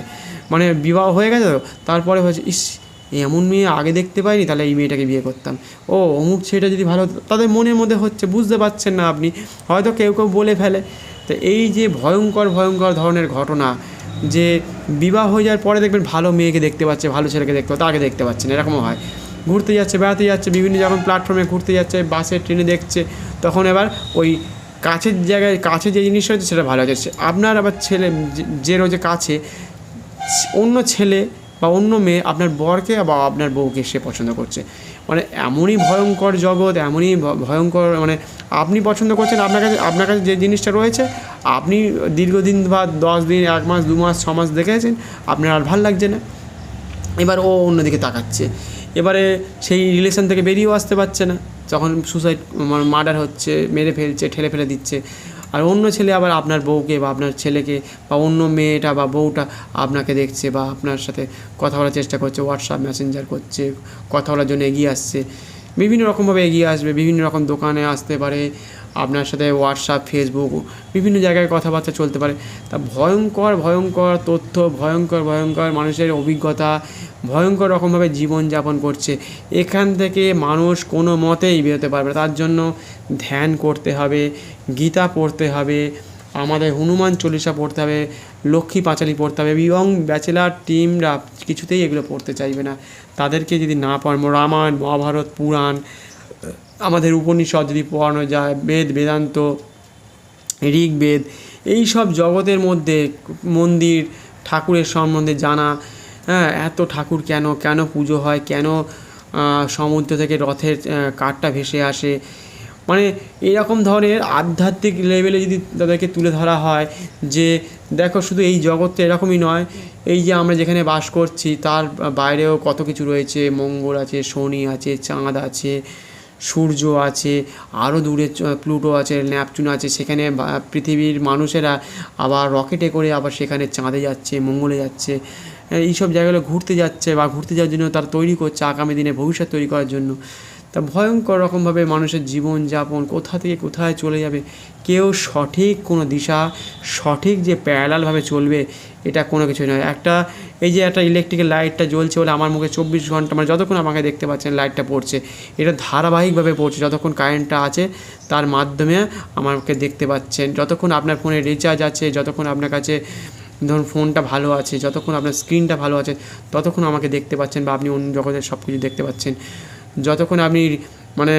মানে বিবাহ হয়ে গেছে তো তারপরে হচ্ছে এমন মেয়ে আগে দেখতে পাইনি, তাহলে এই মেয়েটাকে বিয়ে করতাম। ও অমুক ছেলেটা যদি ভালো হতো, তাদের মনের মধ্যে হচ্ছে, বুঝতে পারছেন না আপনি, হয়তো কেউ কেউ বলে ফেলে। তো এই যে ভয়ঙ্কর ভয়ঙ্কর ধরনের ঘটনা, যে বিবাহ হয়ে যাওয়ার পরে দেখবেন ভালো মেয়েকে দেখতে পাচ্ছে, ভালো ছেলেকে দেখতে পাচ্ছে, আগে দেখতে পাচ্ছেন, এরকমও হয়। ঘুরতে যাচ্ছে, বেড়াতে যাচ্ছে, বিভিন্ন যখন প্ল্যাটফর্মে ঘুরতে যাচ্ছে, বাসে ট্রেনে দেখছে, তখন এবার ওই কাছের জায়গায়, কাছে যে জিনিসটা হচ্ছে সেটা ভালো হচ্ছে। আপনার আবার ছেলে যে রোজে কাছে অন্য ছেলে বা অন্য মেয়ে আপনার বরকে বা আপনার বউকে সে পছন্দ করছে, মানে এমনই ভয়ঙ্কর জগৎ, এমনই ভয়ঙ্কর, মানে আপনি পছন্দ করছেন, আপনার কাছে যে জিনিসটা রয়েছে, আপনি দীর্ঘদিন বা 10 দিন, 1 মাস, 2 মাস, 6 মাস দেখেছেন, আপনার আর ভাল লাগছে না, এবার ও অন্যদিকে তাকাচ্ছে, এবারে সেই রিলেশন থেকে বেরিয়েও আসতে পারছে না, যখন সুসাইড মার্ডার হচ্ছে, মেরে ফেলছে, ঠেলে ফেলে দিচ্ছে। আর অন্য ছেলে আবার আপনার বউকে বা আপনার ছেলেকে বা অন্য মেয়েটা বা বউটা আপনাকে দেখছে বা আপনার সাথে কথা বলার চেষ্টা করছে, হোয়াটসঅ্যাপ মেসেঞ্জার করছে, কথা বলার জন্য এগিয়ে আসছে, বিভিন্ন রকমভাবে এগিয়ে আসবে, বিভিন্ন রকম দোকানে আসতে পারে, আপনার সাথে হোয়াটসঅ্যাপ, ফেসবুক, বিভিন্ন জায়গায় কথাবার্তা চলতে পারে। তা ভয়ঙ্কর ভয়ঙ্কর তথ্য, ভয়ঙ্কর ভয়ঙ্কর মানুষের অভিজ্ঞতা, ভয়ঙ্কর রকমভাবে জীবনযাপন করছে। এখান থেকে মানুষ কোনো মতেই বেরোতে পারবে না। তার জন্য ধ্যান করতে হবে, গীতা পড়তে হবে, আমাদের হনুমান চল্লিশা পড়তে হবে, লক্ষ্মী পাঁচালী পড়তে হবে, এবং ব্যাচেলার টিমরা কিছুতেই এগুলো পড়তে চাইবে না। তাদেরকে যদি না পড়ানো, রামায়ণ, মহাভারত, পুরাণ, আমাদের উপনিষদ যদি পড়ানো যায়, বেদ, বেদান্ত, ঋগ্বেদ, এই সব জগতের মধ্যে মন্দির, ঠাকুরের সম্বন্ধে জানা, হ্যাঁ, এত ঠাকুর কেন কেন পুজো হয়, কেন সমুদ্র থেকে রথের কাঠটা ভেসে আসে, মানে এরকম ধরনের আধ্যাত্মিক লেভেলে যদি তাদেরকে তুলে ধরা হয় যে দেখো শুধু এই জগৎটা এরকমই নয়, এই যে আমরা যেখানে বাস করছি তার বাইরেও কত কিছু রয়েছে, মঙ্গল আছে, শনি আছে, চাঁদ আছে, সূর্য আছে, আরও দূরে প্লুটো আছে, নেপচুন আছে, সেখানে পৃথিবীর মানুষেরা আবার রকেটে করে আবার সেখানে চাঁদে যাচ্ছে, মঙ্গলে যাচ্ছে, এইসব জায়গাগুলো ঘুরতে যাচ্ছে বা ঘুরতে যাওয়ার জন্য তারা তৈরি করছে আগামী দিনে ভবিষ্যৎ তৈরি করার জন্য। তা ভয়ঙ্কর রকমভাবে মানুষের জীবনযাপন কোথা থেকে কোথায় চলে যাবে, কেউ সঠিক কোনো দিশা, সঠিক যে প্যারালালভাবে চলবে, এটা কোনো কিছু নয়। এই যে একটা ইলেকট্রিকের লাইটটা জ্বলছে বলে আমার মুখে 24 ঘন্টা, মানে যতক্ষণ আমাকে দেখতে পাচ্ছেন লাইটটা পড়ছে, এটা ধারাবাহিকভাবে পড়ছে, যতক্ষণ কারেন্টটা আছে তার মাধ্যমে আমাকে দেখতে পাচ্ছেন, যতক্ষণ আপনার ফোনে রিচার্জ আছে, যতক্ষণ আপনার কাছে ধরুন ফোনটা ভালো আছে, যতক্ষণ আপনার স্ক্রিনটা ভালো আছে, ততক্ষণ আমাকে দেখতে পাচ্ছেন বা আপনি অন্য জগতের সব কিছু দেখতে পাচ্ছেন। যতক্ষণ আপনি মানে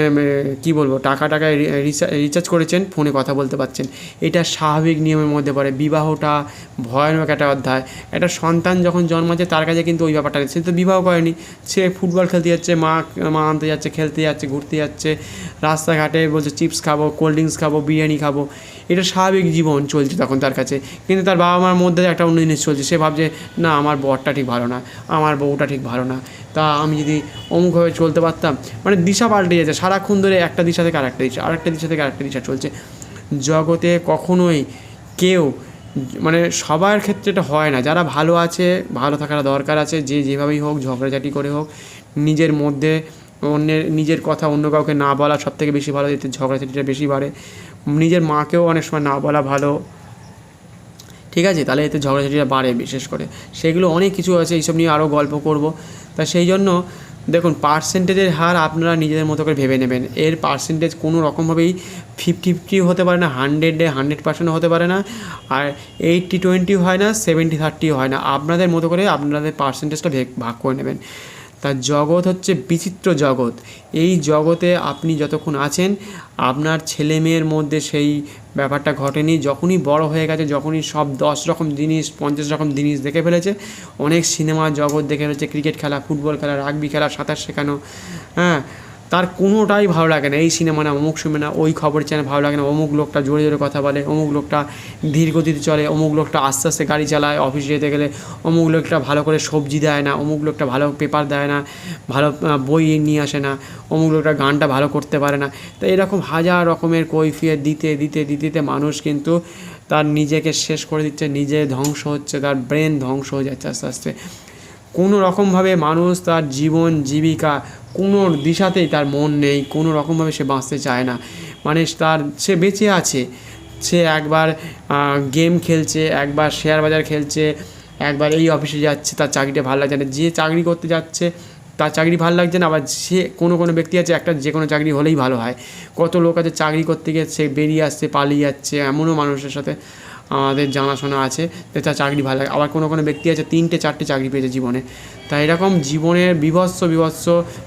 কী বলবো, টাকায় রিচার্জ করেছেন, ফোনে কথা বলতে পারছেন, এটা স্বাভাবিক নিয়মের মধ্যে পড়ে। বিবাহটা ভয়ানক একটা অধ্যায়। একটা সন্তান যখন জন্মাচ্ছে তার কাছে কিন্তু ওই ব্যাপারটা, সে তো বিবাহ করেনি, সে ফুটবল খেলতে যাচ্ছে, মা আনতে যাচ্ছে, খেলতে যাচ্ছে, ঘুরতে যাচ্ছে, রাস্তাঘাটে বলছে চিপস খাবো, কোল্ড ড্রিঙ্কস খাবো, বিরিয়ানি খাবো, এটা স্বাভাবিক জীবন চলছে তখন তার কাছে। কিন্তু তার বাবা মার মধ্যে একটা অন্য জিনিস চলছে, সে ভাবছে না আমার বরটা ঠিক ভালো না, আমার বউটা ঠিক ভালো না, তা আমি যদি অমুকভাবে চলতে পারতাম, মানে দিশা পাল্টে যাচ্ছে সারাক্ষণ ধরে, একটা দিশা থেকে আরেকটা দিশা, আরেকটা দিশা থেকে আরেকটা দিশা চলছে। জগতে কখনোই কেউ, মানে সবার ক্ষেত্রে এটা হয় না। যারা ভালো আছে, ভালো থাকার দরকার আছে, যে যেভাবেই হোক, ঝগড়াঝাটি করে হোক, নিজের মধ্যে নিজের কথা অন্য কাউকে না বলা সবথেকে বেশি ভালো, এতে ঝগড়াঝাটিটা বেশি বাড়ে। নিজের মাকেও অনেক সময় না বলা ভালো, ঠিক আছে, তাহলে এতে ঝগড়াঝাটিটা বাড়ে বিশেষ করে। সেগুলো অনেক কিছু আছে, এইসব নিয়ে আরও গল্প করব। তা সেই জন্য দেখুন, পার্সেন্টেজের হার আপনারা নিজেদের মতো করে ভেবে নেবেন। এর পার্সেন্টেজ কোনো রকমভাবেই 50-50 হতে পারে না, 100% হতে পারে না, আর 80-20 হয় না, 70-30 হয় না। আপনাদের মতো করে আপনাদের পার্সেন্টেজটা ভাগ করে নেবেন। তার জগৎ হচ্ছে বিচিত্র জগৎ। এই জগতে আপনি যতক্ষণ আছেন, আপনার ছেলে মেয়ের মধ্যে সেই ব্যাপারটা ঘটেনি। যখনই বড় হয়ে গেছে, যখনই সব 10 রকম জিনিস, 50 রকম জিনিস দেখে ফেলেছে, অনেক সিনেমা জগৎ দেখে ফেলেছে, ক্রিকেট খেলা, ফুটবল খেলা, রাগবি খেলা, সাঁতার শেখানো, হ্যাঁ, তার কোনোটাই ভালো লাগে না। এই সিনেমা না, অমুক সিনেমা না, ওই খবর চ্যানেল ভালো লাগে না, অমুক লোকটা জোরে জোরে কথা বলে, অমুক লোকটা ধীর গতিতে চলে, অমুক লোকটা আস্তে আস্তে গাড়ি চালায় অফিসে যেতে গেলে, অমুক লোকটা ভালো করে সবজি দেয় না, অমুক লোকটা ভালো পেপার দেয় না, ভালো বই নিয়ে আসে না, অমুক লোকটা গানটা ভালো করতে পারে না। তো এরকম হাজার রকমের কৈফিয়ত দিতে দিতে দিতে মানুষ কিন্তু তার নিজেকে শেষ করে দিচ্ছে, নিজে ধ্বংস হচ্ছে, তার ব্রেন ধ্বংস হয়ে যাচ্ছে আস্তে আস্তে। কোনো রকমভাবে মানুষ তার জীবন জীবিকা কোনো দিশাতেই তার মন নেই, কোনো রকমভাবে সে বাঁচতে চায় না। মানে সে বেঁচে আছে, সে একবার গেম খেলছে, একবার শেয়ার বাজার খেলছে, একবার এই অফিসে যাচ্ছে, তার চাকরিটা ভালো লাগছে না, যে চাকরি করতে যাচ্ছে তার চাকরি ভালো লাগছে না, আবার সে কোনো ব্যক্তি আছে একটা যে কোনো চাকরি হলেই ভালো হয়। কত লোক আছে চাকরি করতে গিয়ে সে বেরিয়ে আসছে, পালিয়ে যাচ্ছে, এমনও মানুষের সাথে আমাদের জানাশোনা আছে যে তার চাকরি ভালো লাগে। আবার কোনো ব্যক্তি আছে 3-4টে চাকরি পেয়েছে জীবনে। তাই এরকম জীবনের বিভৎস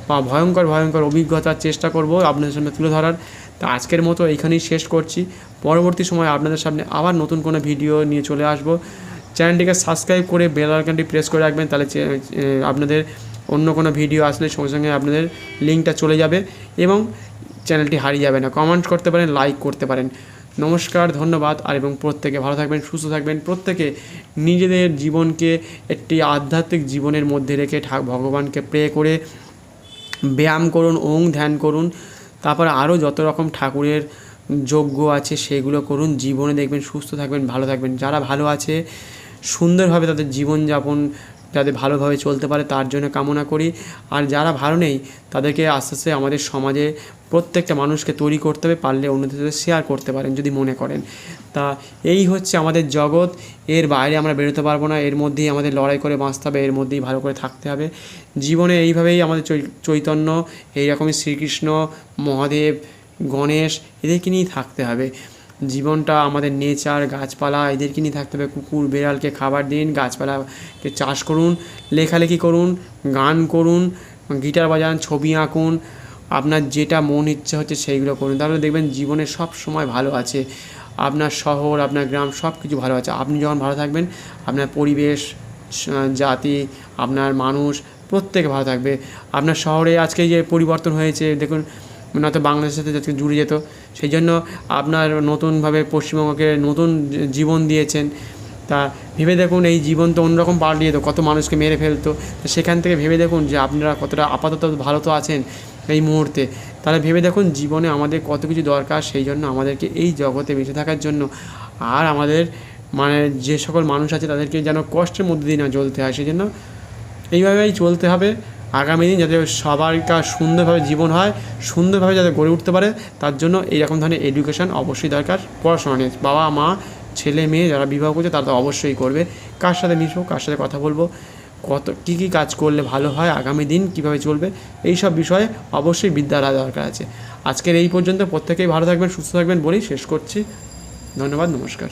বা ভয়ঙ্কর অভিজ্ঞতার চেষ্টা করব আপনাদের সামনে তুলে ধরার। তা আজকের মতো এইখানেই শেষ করছি। পরবর্তী সময় আপনাদের সামনে আবার নতুন কোনো ভিডিও নিয়ে চলে আসব। চ্যানেলটিকে সাবস্ক্রাইব করে বেল আইকনটি প্রেস করে রাখবেন, তাহলে আপনাদের অন্য কোনো ভিডিও আসলে সঙ্গে সঙ্গে আপনাদের লিঙ্কটা চলে যাবে এবং চ্যানেলটি হারিয়ে যাবে না। কমেন্ট করতে পারেন, লাইক করতে পারেন। নমস্কার, ধন্যবাদ। আর এবং প্রত্যেকে ভালো থাকবেন, সুস্থ থাকবেন। প্রত্যেকে নিজেদের জীবনকে একটি আধ্যাত্মিক জীবনের মধ্যে রেখে ভগবানকে প্রে করে ব্যায়াম করুন, ধ্যান করুন। তারপর আরও যত রকম ঠাকুরের যজ্ঞ আছে সেগুলো করুন। জীবনে দেখবেন সুস্থ থাকবেন, ভালো থাকবেন। যারা ভালো আছে সুন্দরভাবে তাদের জীবনযাপন যাতে ভালোভাবে চলতে পারে তার জন্য কামনা করি। আর যারা ভালো নেই তাদেরকে আস্তে আস্তে আমাদের সমাজে প্রত্যেকটা মানুষকে তৈরি করতে হবে, পারলে অন্যদের সাথে শেয়ার করতে পারেন যদি মনে করেন। তা এই হচ্ছে আমাদের জগৎ, এর বাইরে আমরা বেরোতে পারবো না, এর মধ্যেই আমাদের লড়াই করে বাঁচতে হবে, এর মধ্যেই ভালো করে থাকতে হবে জীবনে। এইভাবেই আমাদের চৈতন্য, এইরকমই শ্রীকৃষ্ণ, মহাদেব, গণেশ এদেরকে নিয়েই থাকতে হবে। জীবনটা আমাদের নেচার, গাছপালা এদেরকে নিয়ে থাকতে হবে। কুকুর বেড়ালকে খাবার দিন, গাছপালাকে চাষ করুন, লেখালেখি করুন, গান করুন, গিটার বাজান, ছবি আঁকুন, আপনার যেটা মন ইচ্ছা হচ্ছে সেইগুলো করুন। তাহলে দেখবেন জীবনে সব সময় ভালো আছে। আপনার শহর, আপনার গ্রাম সব কিছু ভালো আছে। আপনি যখন ভালো থাকবেন আপনার পরিবেশ, জাতি, আপনার মানুষ প্রত্যেকে ভালো থাকবে। আপনার শহরে আজকে যে পরিবর্তন হয়েছে দেখুন, নয়তো বাংলাদেশের সাথে যাতে জুড়ে যেত, সেই জন্য আপনার নতুনভাবে পশ্চিমবঙ্গকে নতুন জীবন দিয়েছেন। তা ভেবে দেখুন, এই জীবন তো অন্যরকম পাল্টে যেত, কত মানুষকে মেরে ফেলতো। তো সেখান থেকে ভেবে দেখুন যে আপনারা কতটা আপাতত ভালো তো আছেন এই মুহূর্তে। তাহলে ভেবে দেখুন জীবনে আমাদের কত কিছু দরকার। সেই জন্য আমাদেরকে এই জগতে বেঁচে থাকার জন্য আর আমাদের যে সকল মানুষ আছে তাদেরকে যেন কষ্টের মধ্যে দিয়ে না চলতে হয়, সেই জন্য এইভাবেই চলতে হবে। আগামী দিন যাতে সবার সুন্দরভাবে জীবন হয়, সুন্দরভাবে যাতে গড়ে উঠতে পারে, তার জন্য এইরকম ধরনের এডুকেশান অবশ্যই দরকার। পড়াশোনা নিয়ে বাবা মা ছেলে মেয়ে যারা বিবাহ করছে তারা তো অবশ্যই করবে। কার সাথে মিশবো, কার সাথে কথা বলবো, কী কাজ করলে ভালো হয়, আগামী দিন কীভাবে চলবে, এই সব বিষয়ে অবশ্যই বিদ্যালয় দরকার আছে। আজকের এই পর্যন্ত। প্রত্যেকেই ভালো থাকবেন, সুস্থ থাকবেন বলেই শেষ করছি। ধন্যবাদ, নমস্কার।